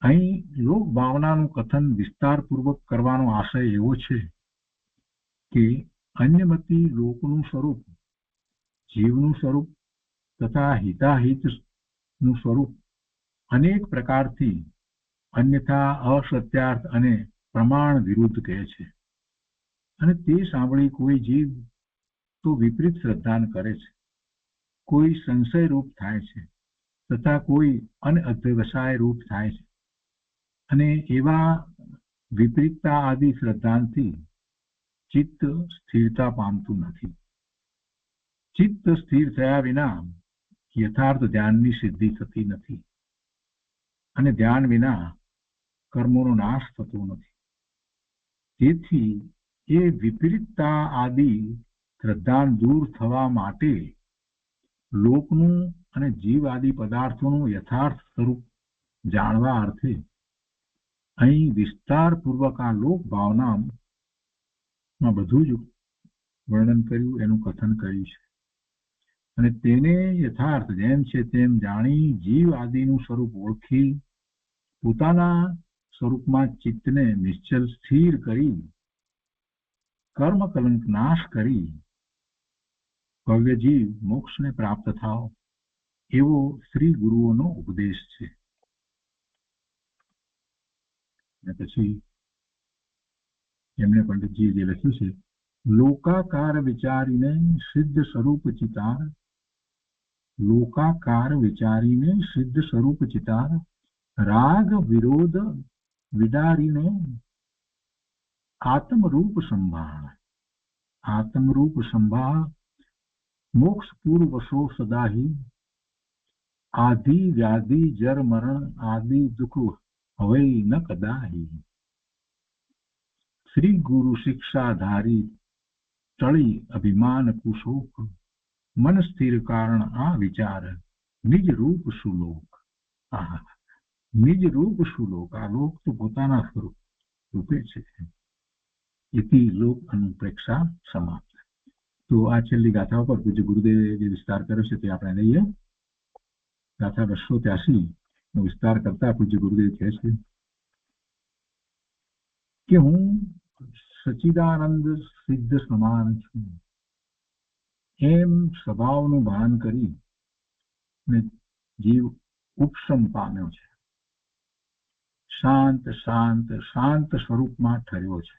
અહીં લોક ભાવનાનું કથન વિસ્તારપૂર્વક કરવાનો આશય એવો છે કે અન્યમતી લોકનું સ્વરૂપ, જીવનું સ્વરૂપ તથા હિતાહિતનું સ્વરૂપ અનેક પ્રકારથી અન્યથા અસત્યાર્થ અને પ્રમાણ વિરુદ્ધ કહે છે. અને તે સાંભળી કોઈ જીવ તો વિપરીત શ્રદ્ધાન કરે છે, કોઈ સંશય રૂપ થાય છે તથા કોઈ અનઅધ્યવસાય રૂપ થાય છે. અને એવા વિપરીતતા આદિ શ્રદ્ધાંથી ચિત્ત સ્થિરતા પામતું નથી. ચિત્ત સ્થિર થયા વિના યથાર્થ ધ્યાનની સિદ્ધિ થતી નથી અને ધ્યાન વિના કર્મોનો નાશ થતો નથી. તેથી એ વિપરીતતા આદિ શ્રદ્ધાન દૂર થવા માટે લોકનું અને જીવ આદિ પદાર્થોનું યથાર્થ સ્વરૂપ જાણવા અર્થે અહીં વિસ્તારપૂર્વક આ લોક ભાવનામાં બધું જ વર્ણન કર્યું, એનું કથન કર્યું છે. અને તેને યથાર્થ જેમ છે તેમ જાણી જીવ આદિનું સ્વરૂપ ઓળખી પોતાના સ્વરૂપમાં ચિત્તને નિશ્ચલ સ્થિર કરી કર્મ કલંક નાશ કરી ભવ્ય જીવ મોક્ષને પ્રાપ્ત થાવ, એવો શ્રી ગુરુઓનો ઉપદેશ છે. અને પછી એમણે પંડિતજીએ જે લખ્યું છે, લોકાકાર વિચારીને સિદ્ધ સ્વરૂપ ચિતાર, લોકાકાર વિચારીને સિદ્ધ સ્વરૂપ ચિતાર, રાગ વિરોધ વિડારીને આત્મરૂપ સંભાળ, આત્મરૂપ સંભાળ મોક્ષ પૂર્વશો સદાહી, આધિ વ્યાધિ જર મરણ આદિ દુઃખ હવે ન કદાહી. શ્રી ગુરુ શિક્ષાધારી ટળી અભિમાન કુશોક, મન સ્થિર કારણ આ વિચાર નિજ રૂપ સુલોક. નિજ રૂપ સુલોક, આ લોક તો પોતાના સ્વરૂપ રૂપે છે. એથી લોક અનુપ્રેક્ષા સમાપ્ત. તો આ છેલ્લી ગાથા પર પૂજ્ય ગુરુદેવે જે વિસ્તાર કર્યો છે તે આપણે લઈએ. ગાથા 283 નો વિસ્તાર કરતા પૂજ્ય ગુરુદેવ કહે છે કે હું સચ્ચિદાનંદ સિદ્ધ સમાન છું એમ સ્વભાવનું ભાન કરી ને જીવ ઉપશમ પામ્યો છે, શાંત શાંત શાંત સ્વરૂપમાં ઠર્યો છે.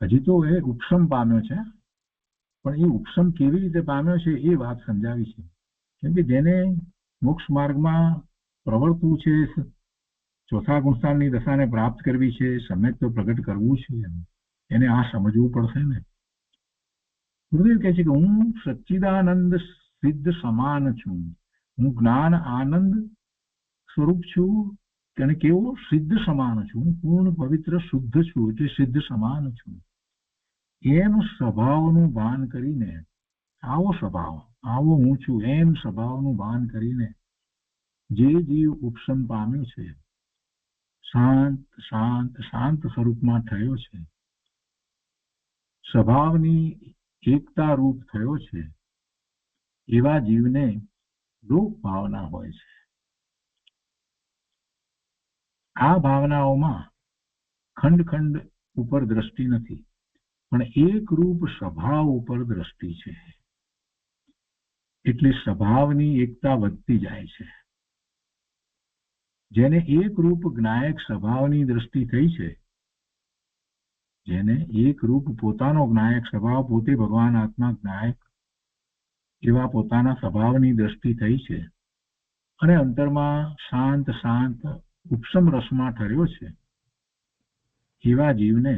હજી તો એ ઉપશમ પામ્યો છે, પણ એ ઉપશમ કેવી રીતે પામ્યો છે એ વાત સમજાવી છે. કેમ કે જેને મોક્ષ માર્ગમાં પ્રવર્તવું છે, ચોથા ગુણસ્થાનની દશાને પ્રાપ્ત કરવી છે, સમ્યક તો પ્રગટ કરવું છે, એને આ સમજવું પડશે ને. ગુરુદેવ કહે છે કે હું સચ્ચિદાનંદ સિદ્ધ સમાન છું, હું જ્ઞાન આનંદ સ્વરૂપ છું, અને કેવો સિદ્ધ સમાન છું, હું પૂર્ણ પવિત્ર શુદ્ધ છું, એટલે સિદ્ધ સમાન છું. એમ સ્વભાવનું ભાન કરીને, આવો સ્વભાવ, આવો હું છું એમ સ્વભાવનું ભાન કરીને જે જીવ ઉપશમ પામ્યો છે, શાંત શાંત શાંત સ્વરૂપમાં થયો છે, સ્વભાવની એકતા રૂપ થયો છે, એવા જીવને લોક ભાવના હોય છે. આ ભાવનાઓમાં ખંડ ખંડ ઉપર દ્રષ્ટિ નથી, પણ એક રૂપ સ્વભાવ ઉપર દ્રષ્ટિ છે. એટલે સ્વભાવની એકતા વધતી જાય છે. જેને એક રૂપ જ્ઞાયક સ્વભાવની દ્રષ્ટિ થઈ છે, જેને એક રૂપ પોતાનો જ્ઞાયક સ્વભાવ, પોતે ભગવાન આત્મા જ્ઞાયક એવા પોતાના સ્વભાવની દ્રષ્ટિ થઈ છે, અને અંતરમાં શાંત શાંત ઉપશમ રસમાં ઠર્યો છે, એવા જીવને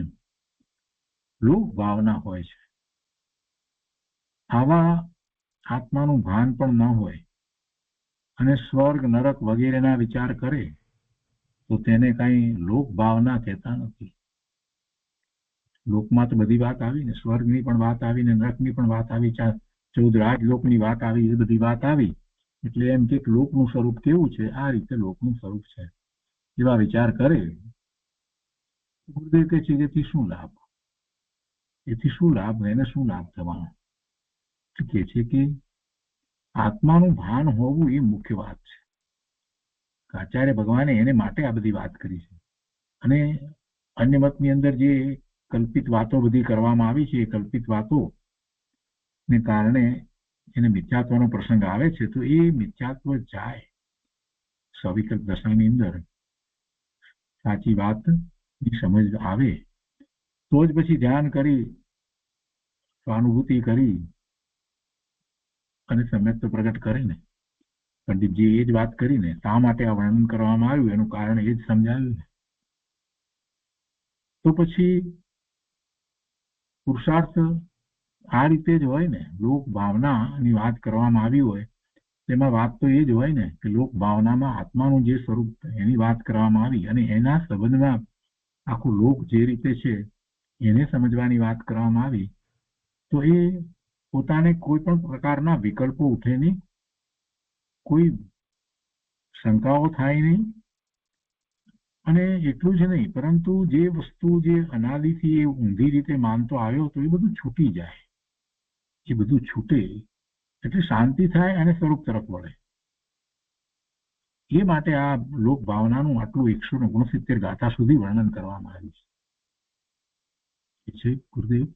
લોક ભાવના હોય છે. આવા આત્માનું ભાન પણ ન હોય અને સ્વર્ગ નરક વગેરેના વિચાર કરે તો તેને કઈ લોક ભાવના કહેતા નથી. લોકમાં તો બધી વાત આવી ને, સ્વર્ગની પણ વાત આવી ને, નરકની પણ વાત આવી, 14 રાજલોકની વાત આવી, એ બધી વાત આવી. એટલે એમ કે લોકનું સ્વરૂપ કેવું છે, આ રીતે લોકનું સ્વરૂપ છે એવા વિચાર કરે. ગુરુદેવ કહે છે એથી શું લાભ, એથી શું લાભ, એને શું લાભ થવાનો? કે છે કે આત્માનું ભાન હોવું એ મુખ્ય વાત છે. આચાર્ય ભગવાને એને માટે આ બધી વાત કરી છે. અને અન્ય મતની અંદર જે કલ્પિત વાતો બધી કરવામાં આવી છે, એ કલ્પિત વાતો ને કારણે એને મિથ્યાત્વનો પ્રસંગ આવે છે, તો એ મિથ્યાત્વ જાય. સવિકલ્પ દશાની અંદર સાચી વાતની સમજ આવે તો જ પછી ધ્યાન કરી, સ્વાનુભૂતિ કરી અને સમ્યક તો પ્રગટ કરે ને. પંડિતજી એ જ વાત કરીને શા માટે આ વર્ણન કરવામાં આવ્યું એનું કારણ એ જ સમજાવ્યું ને. તો પછી પુરુષાર્થ આ રીતે જ હોય ને. લોક ભાવનાની વાત કરવામાં આવી હોય તેમાં વાત તો એ જ હોય ને કે લોક ભાવનામાં આત્માનું જે સ્વરૂપ એની વાત કરવામાં આવી, અને એના સંબંધમાં આખું લોક જે રીતે છે એને સમજવાની વાત કરવામાં આવી, તો એ પોતાને કોઈ પણ પ્રકારના વિકલ્પો ઉઠે નહીં, કોઈ શંકાઓ થાય નહીં, અને એટલું જ નહીં પરંતુ જે વસ્તુ જે અનાદિથી એ ઊંધી રીતે માનતો આવ્યો તો એ બધું છૂટી જાય. એ બધું છૂટે એટલે શાંતિ થાય અને સ્વરૂપ તરફ વળે. એ માટે આ લોક ભાવનાનું આટલું 169 ગાથા સુધી વર્ણન કરવામાં આવ્યું છે. ગુરુદેવ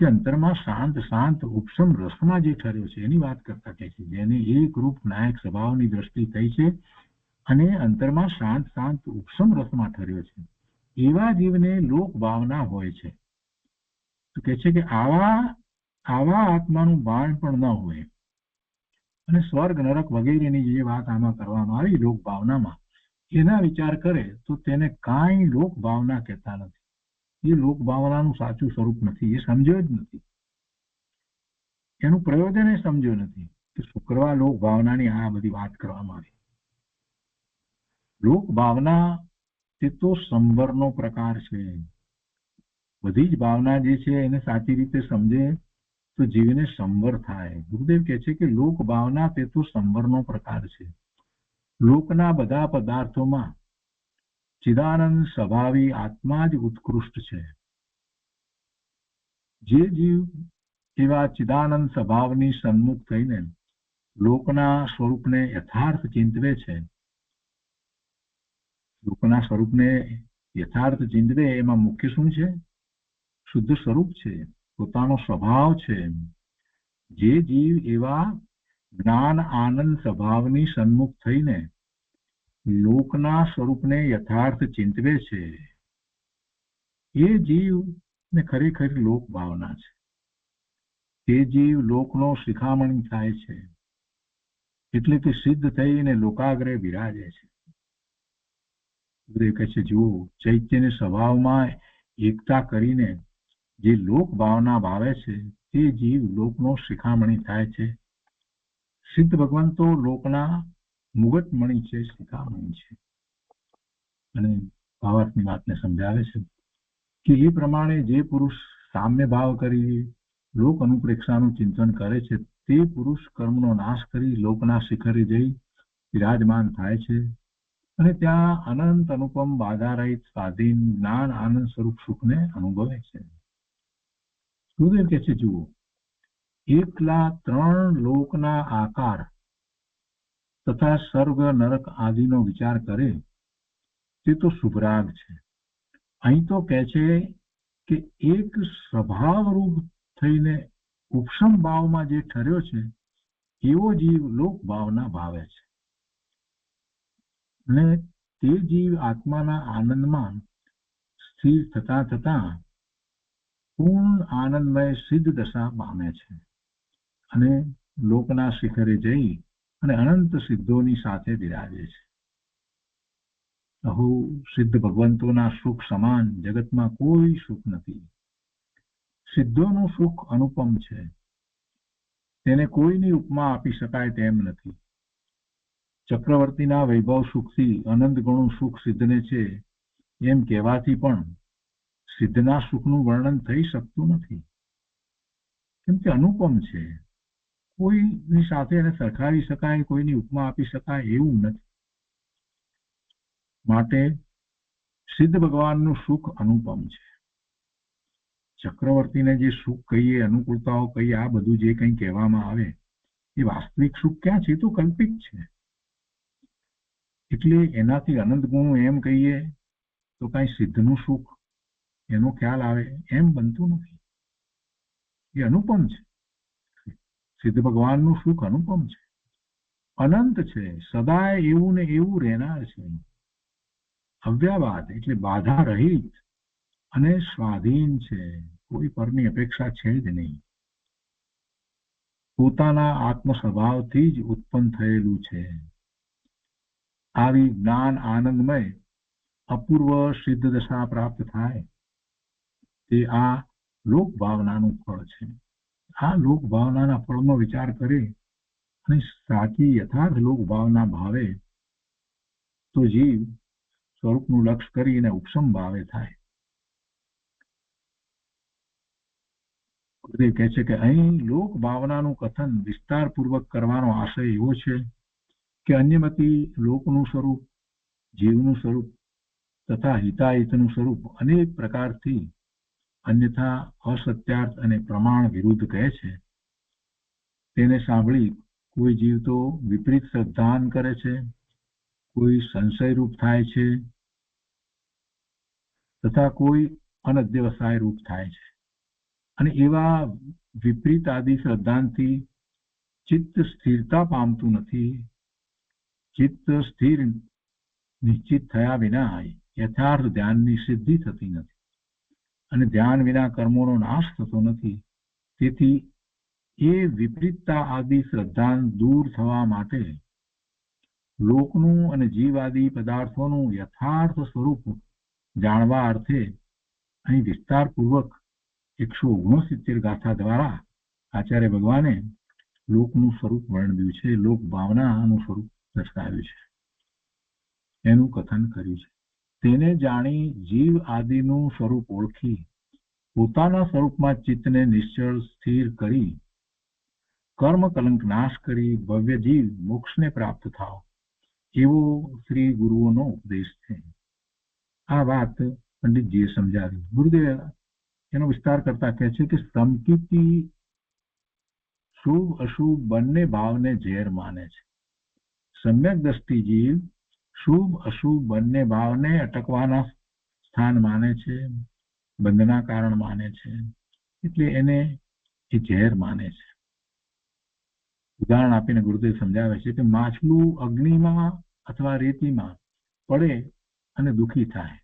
કે અંતરમાં શાંત શાંત ઉપશમ રસમાં જે ઠર્યો છે એની વાત કરતા કહે છે, જેને એક રૂપ નાયક સ્વભાવની દ્રષ્ટિ થઈ છે અને અંતરમાં શાંત શાંત ઉપશમ રસમાં ઠર્યો છે, એવા જીવને લોક ભાવના હોય છે. તો કહે છે કે આવા આત્માનું ભાન પણ ન હોય, અને સ્વર્ગ નરક વગેરેની જે વાત આમાં કરવામાં આવી લોક ભાવનામાં, એના વિચાર કરે તો તેને કાંઈ લોક ભાવના કહેતા નથી. એ લોક ભાવનાનું સાચું સ્વરૂપ નથી, એ સમજ્યો જ નથી, એનું પ્રયોજન એ સમજ્યો નથી કે શુક્રવાર લોક ભાવનાની આ બધી વાત કરવામાં આવી. લોક ભાવના તે તો સંવરનો પ્રકાર છે. બધી જ ભાવના જે છે એને સાચી રીતે સમજે તો જીવને સંવર થાય. ગુરુદેવ કહે છે કે લોક ભાવના તે તો સંવરનો પ્રકાર છે. લોકના બધા પદાર્થોમાં ચિદાનંદ સ્વભાવી આત્મા જ ઉત્કૃષ્ટ છે. જે જીવ એવા ચિદાનંદ સ્વભાવની સન્મુખ થઈને લોકના સ્વરૂપને યથાર્થ ચિંતવે છે, લોકના સ્વરૂપને યથાર્થ ચિંતવે એમાં મુખ્ય શું છે? શુદ્ધ સ્વરૂપ છે, પોતાનો સ્વભાવ છે. જે જીવ એવા જ્ઞાન આનંદ સ્વભાવની સન્મુખ થઈને લોકના સ્વરૂપને યથાર્થ ચિંતવે છે, એ જીવને ખરેખર લોક ભાવના છે. તે જીવ લોકનો શિખામણી થાય છે, એટલે કે સિદ્ધ થઈને લોકાગ્રહ બિરાજે છે. ગુરુદેવ કહે છે જુઓ, ચૈત્યને સ્વભાવમાં એકતા કરીને જે લોક ભાવના ભાવે છે તે જીવ લોકનો શિખામણી થાય છે. સિદ્ધ ભગવાન તો લોકના મુગટમણી છે, શિખામણી છે. અને ભાવાર્થની વાતને સમજાવે છે કે એ પ્રમાણે જે પુરુષ સામ્ય ભાવ કરી લોક અનુપ્રેક્ષાનું ચિંતન કરે છે તે પુરુષ કર્મનો નાશ કરી લોકના શિખરે જઈ વિરાજમાન થાય છે અને ત્યાં અનંત અનુપમ બાધા રહિત સ્વાધીન જ્ઞાન આનંદ સ્વરૂપ સુખને અનુભવે છે. ગુરુદેવ કહે છે જુઓ, એકલા 3 લોકના આકાર તથા સ્વર્ગ નરક આદિનો વિચાર કરે તે તો શુભરાગ છે. અહીં તો કહે છે કે એક સ્વભાવરૂપ થઈને ઉપશમ ભાવમાં જે ઠર્યો છે એવો જીવ લોક ભાવના ભાવે છે અને તે જીવ આત્માના આનંદમાં સ્થિર થતા થતા પૂર્ણ આનંદમય સિદ્ધ દશા પામે છે અને લોકના શિખરે જઈ અને અનંત સિદ્ધોની સાથે બિરાજે છે. અહો, સિદ્ધ ભગવંતોના સુખ સમાન જગતમાં કોઈ સુખ નથી. સિદ્ધોનું સુખ અનુપમ છે, તેને કોઈની ઉપમા આપી શકાય તેમ નથી. ચક્રવર્તીના વૈભવ સુખથી અનંત ગણું સુખ સિદ્ધને છે એમ કહેવાથી પણ સિદ્ધના સુખનું વર્ણન થઈ શકતું નથી, કેમ કે અનુપમ છે. કોઈની સાથે એને સરખાવી શકાય, કોઈની ઉપમા આપી શકાય એવું નથી. માટે સિદ્ધ ભગવાનનું સુખ અનુપમ છે. ચક્રવર્તીને જે સુખ કહીએ, અનુકૂળતાઓ કહીએ, આ બધું જે કંઈ કહેવામાં આવે એ વાસ્તવિક સુખ ક્યાં છે? તો કલ્પિત છે. એટલે એનાથી અનંત ગુણ એમ કહીએ તો કઈ સિદ્ધનું સુખ એનો ખ્યાલ આવે એમ બનતું નથી. એ અનુપમ છે. સિદ્ધ ભગવાનનું સુખ અનુપમ છે, અનંત છે, સદાય એવું ને એવું રહેનાર છે. અવ્યાવાદ એટલે બાધા રહિત અને સ્વાધીન છે, કોઈ પરની અપેક્ષા છે જ નહીં. પોતાના આત્મ સ્વભાવથી જ ઉત્પન્ન થયેલું છે. આવી જ્ઞાન આનંદમય અપૂર્વ સિદ્ધ દશા પ્રાપ્ત થાય તે આ લોક ભાવનાનું ફળ છે. આ લોક ભાવનાના ફળનો વિચાર કરે અને સાચી યથાર્થ લોક ભાવના ભાવે તો જીવ સ્વરૂપનું લક્ષ્ય કરીને ઉપશમ ભાવે થાય. ગુરુદેવ કહે છે કે અહીં લોક ભાવનાનું કથન વિસ્તારપૂર્વક કરવાનો આશય એવો છે કે અન્યમતી લોકનું સ્વરૂપ, જીવનું સ્વરૂપ તથા હિતાહિતનું સ્વરૂપ અનેક પ્રકારથી અન્યથા અસત્યાર્થ અને પ્રમાણ વિરુદ્ધ કહે છે. તેને સાંભળી કોઈ જીવ તો વિપરીત શ્રદ્ધાન કરે છે, કોઈ સંશયરૂપ થાય છે તથા કોઈ અનધ્યવસાય રૂપ થાય છે. અને એવા વિપરીત આદિ શ્રદ્ધાંથી ચિત્ત સ્થિરતા પામતું નથી. ચિત્ત સ્થિર નિશ્ચિત થયા વિના યથાર્થ ધ્યાનની સિદ્ધિ થતી નથી અને ધ્યાન વિના કર્મોનો નાશ થતો નથી. તેથી એ વિપરીતતા આદિ શ્રદ્ધાન દૂર થવા માટે લોકનું અને જીવાદી પદાર્થોનું યથાર્થ સ્વરૂપ જાણવા અર્થે અહીં વિસ્તારપૂર્વક 169 ગાથા દ્વારા આચાર્ય ભગવાને લોકનું સ્વરૂપ વર્ણવ્યું છે, લોક ભાવનાનું સ્વરૂપ દર્શાવ્યું છે, એનું કથન કર્યું છે. તેને જાણી જીવ આદિનું સ્વરૂપ ઓળખી પોતાના સ્વરૂપમાં ચિત્તને નિશ્ચળ સ્થિર કરી કર્મ કલંક નાશ કરી ભવ્ય જીવ મોક્ષને પ્રાપ્ત થાવ એવો શ્રી ગુરુઓનો ઉપદેશ છે. આ વાત પંડિતજીએ સમજાવી. ગુરુદેવ એનો વિસ્તાર કરતા કહે છે કે સમકીર્તિ શુભ અશુભ બંને ભાવને ઝેર માને છે. સમ્યક દ્રષ્ટિ જીવ શુભ અશુભ બંને ભાવને અટકવાના સ્થાન માને છે, બંધના કારણ માને છે, એટલે એને એ ઝેર માને છે. ઉદાહરણ આપીને ગુરુદેવ સમજાવે છે કે માછલું અગ્નિમાં અથવા રેતીમાં પડે અને દુઃખી થાય.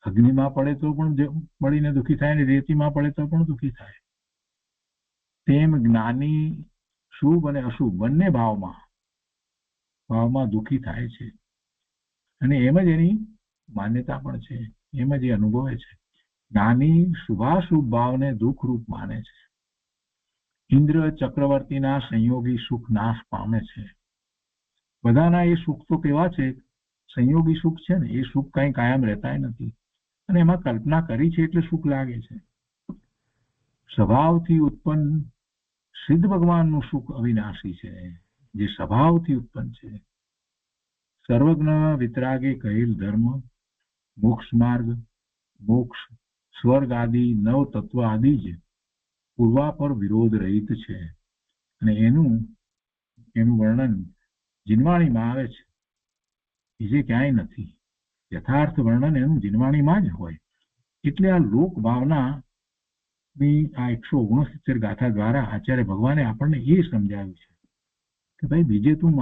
અગ્નિમાં પડે તો પણ બળીને દુઃખી થાય, અને રેતીમાં પડે તો પણ દુઃખી થાય. તેમ જ્ઞાની શુભ અને અશુભ બંને ભાવમાં દુઃખી થાય છે. અને એમ જ એની માન્યતા પણ છે, એમ જ એ અનુભવે છે. જ્ઞાની શુભાશુભ ભાવને દુઃખરૂપ માને છે. ઇન્દ્ર ચક્રવર્તીના સંયોગી સુખ નાશ પામે છે. બધાના એ સુખ તો કેવા છે, સંયોગી સુખ છે ને, એ સુખ કઈ કાયમ રહેતા નથી, અને એમાં કલ્પના કરી છે એટલે સુખ લાગે છે. સ્વભાવથી ઉત્પન્ન સિદ્ધ ભગવાનનું સુખ અવિનાશી છે, જે સ્વભાવથી ઉત્પન્ન છે. સર્વજ્ઞ વિતરાગે કહેલ ધર્મ, મોક્ષ માર્ગ, મોક્ષ, સ્વર્ગ આદિ નવ તત્વ આદિ જ પૂર્વાપર વિરોધ રહિત છે. અને એનું વર્ણન જીનવાણીમાં આવે છે, બીજે ક્યાંય નથી. યથાર્થ વર્ણન એનું જીનવાણીમાં જ હોય. એટલે આ લોક ભાવના આ 169 ગાથા દ્વારા આચાર્ય ભગવાને આપણને એ સમજાવ્યું છે કે ભાઈ બીજે તું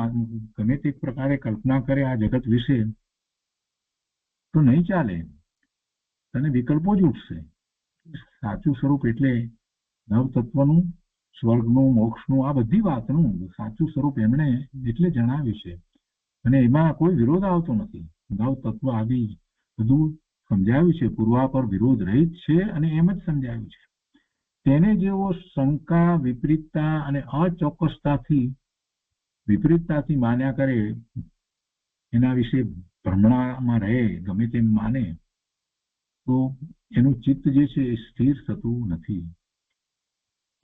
ગમે તે પ્રકારે કલ્પના કરે આ જગત વિશે તો નહીં ચાલે, તને વિકલ્પો જ ઉઠશે. સાચું સ્વરૂપ એટલે નવતત્વનું, સ્વર્ગનું, મોક્ષનું, આ બધી વાતનું સાચું સ્વરૂપ એમણે એટલે જણાવ્યું છે, અને એમાં કોઈ વિરોધ આવતો નથી. નવતત્વ આદિ બધું સમજાવ્યું છે, પૂર્વાપર વિરોધ રહિત છે, અને એમ જ સમજાવ્યું છે. તેને જેવો શંકા, વિપરીતતા અને વિપરીતતાથી માન્યા કરે, એના વિશે ભ્રમણામાં રહે, ગમે તેમ માને, તો એનું ચિત્ત જે છે એ સ્થિર થતું નથી.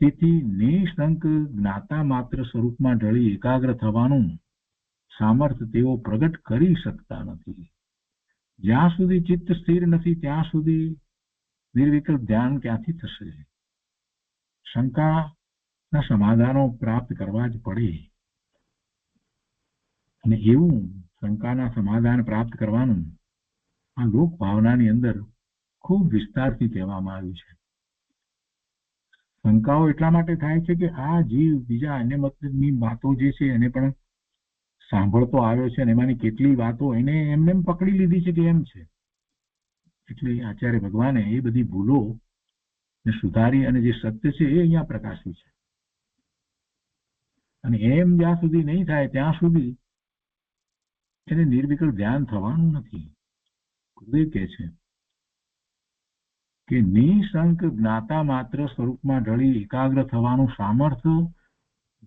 તેથી નિઃશંક જ્ઞાતા માત્ર સ્વરૂપમાં ઢળી એકાગ્ર થવાનું સામર્થ્ય તેઓ પ્રગટ કરી શકતા નથી. જ્યાં સુધી ચિત્ત સ્થિર નથી ત્યાં સુધી નિર્વિકલ્પ ધ્યાન ક્યાંથી થશે? શંકાના સમાધાનો પ્રાપ્ત કરવા જ પડે, અને એવું શંકાના સમાધાન પ્રાપ્ત કરવાનું આ લોક ભાવનાની અંદર ખૂબ વિસ્તારથી કહેવામાં આવ્યું છે. શંકાઓ એટલા માટે થાય છે કે આ જીવ બીજા અન્ય મતની વાતો જે છે એને પણ સાંભળતો આવ્યો છે, અને એમાંની કેટલી વાતો એને એમને પકડી લીધી છે કે એમ છે. એટલે આચાર્ય ભગવાને એ બધી ભૂલો સુધારી અને જે સત્ય છે એ અહીંયા પ્રકાશ્યું છે. અને એમ જ્યાં સુધી નહીં થાય ત્યાં સુધી એને નિર્વિકલ્પ ધ્યાન થવાનું નથી. ગુરુદેવ કહે છે કે નિઃશંક જ્ઞાતા માત્ર સ્વરૂપમાં ઢળી એકાગ્ર થવાનું સામર્થ્ય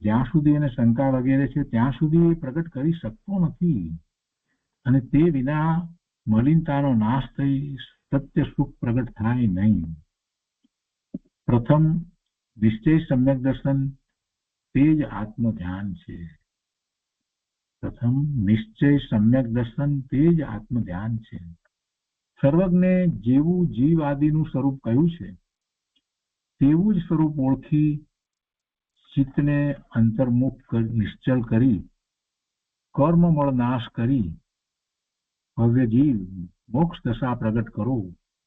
જ્યાં સુધી એને શંકા વગેરે છે ત્યાં સુધી એ પ્રગટ કરી શકતો નથી, અને તે વિના મલિનતાનો નાશ થઈ સત્ય સુખ પ્રગટ થાય નહીં. પ્રથમ નિશ્ચય સમ્યક દર્શન તે જ આત્મ ધ્યાન છે. પ્રથમ નિશ્ચય સમ્યક દર્શન તે જ આત્મ ધ્યાન છે. સર્વજ્ઞે જેવું જીવ આદિનું સ્વરૂપ કહ્યું છે તેવું જ સ્વરૂપ ઓળખી ચિત્તને અંતર્મુખ નિશ્ચલ કરી કર્મમળ નાશ કરી ભવ્ય જીવ મોક્ષ દશા પ્રગટ કરો,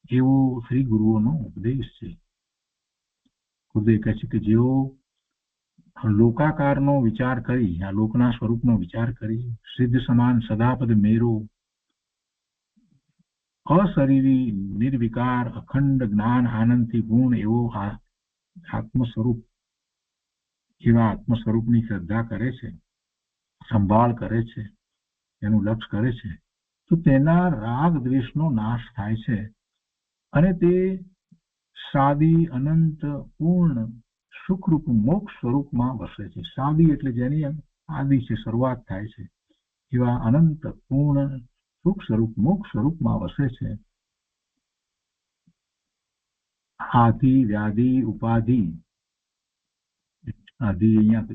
એવો શ્રી ગુરુઓનો ઉપદેશ છે. ગુરુદેવ કહે છે કે જેઓ લોકાકારનો વિચાર કરી, આ લોકના સ્વરૂપનો વિચાર કરી, સિદ્ધ સમાન સદાપદ મેરો અશરીરી નિર્વિકાર અખંડ જ્ઞાન આનંદથી ગુણ એવો એવા આત્મ સ્વરૂપની શ્રદ્ધા કરે છે, સંભાળ કરે છે, એનું લક્ષ્ય કરે છે, તો તેના રાગ દ્વેષનો નાશ થાય છે, અને તે સાદી અનંત પૂર્ણ સુખરૂપ મોક્ષ સ્વરૂપમાં વસે છે. સાદી એટલે જેની આદિ છે, શરૂઆત થાય છે, એવા અનંત પૂર્ણ સુખ સ્વરૂપ મોક્ષ સ્વરૂપમાં વસે છે. આદિ વ્યાધિ ઉપાધિ, આદિ અહીંયા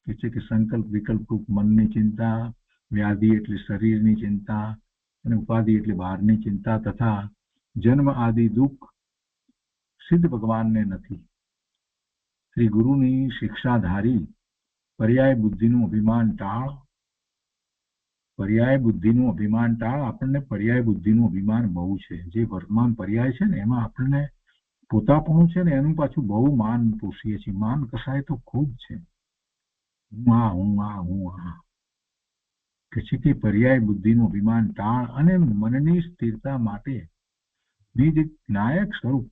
કે છે કે સંકલ્પ વિકલ્પ રૂપ મનની ચિંતા, વ્યાધિ એટલે શરીરની ચિંતા, અને ઉપાધિ એટલે બહારની ચિંતા તથા જન્મ આદિ દુઃખ સિદ્ધ ભગવાનને નથી. શ્રી ગુરુની શિક્ષા ધારી પર્યાય બુદ્ધિનું અભિમાન ટાળ. પર્યાય બુદ્ધિનું અભિમાન ટાળ. આપણને પર્યાય બુદ્ધિનું અભિમાન બહુ છે. જે વર્તમાન પર્યાય છે ને એમાં આપણને પોતાપણું છે ને એનું પાછું બહુ માન પોષીએ છીએ. માન કસાય તો ખૂબ છે. હું આ કે છે કે પર્યાય બુદ્ધિનું અભિમાન ટાળ અને મનની સ્થિરતા માટે નિજ નાયક સ્વરૂપ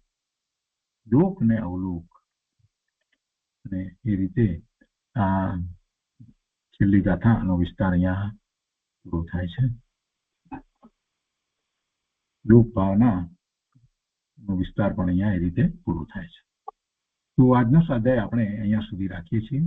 લોક ને અવલોક. અને એ રીતે આ છેલ્લી ગાથાનો વિસ્તાર અહીંયા પૂરો થાય છે. લોક ભાવના નો વિસ્તાર પણ અહીંયા એ રીતે પૂરો થાય છે. તો આજનો સ્વાધ્યાય આપણે અહીંયા સુધી રાખીએ છીએ.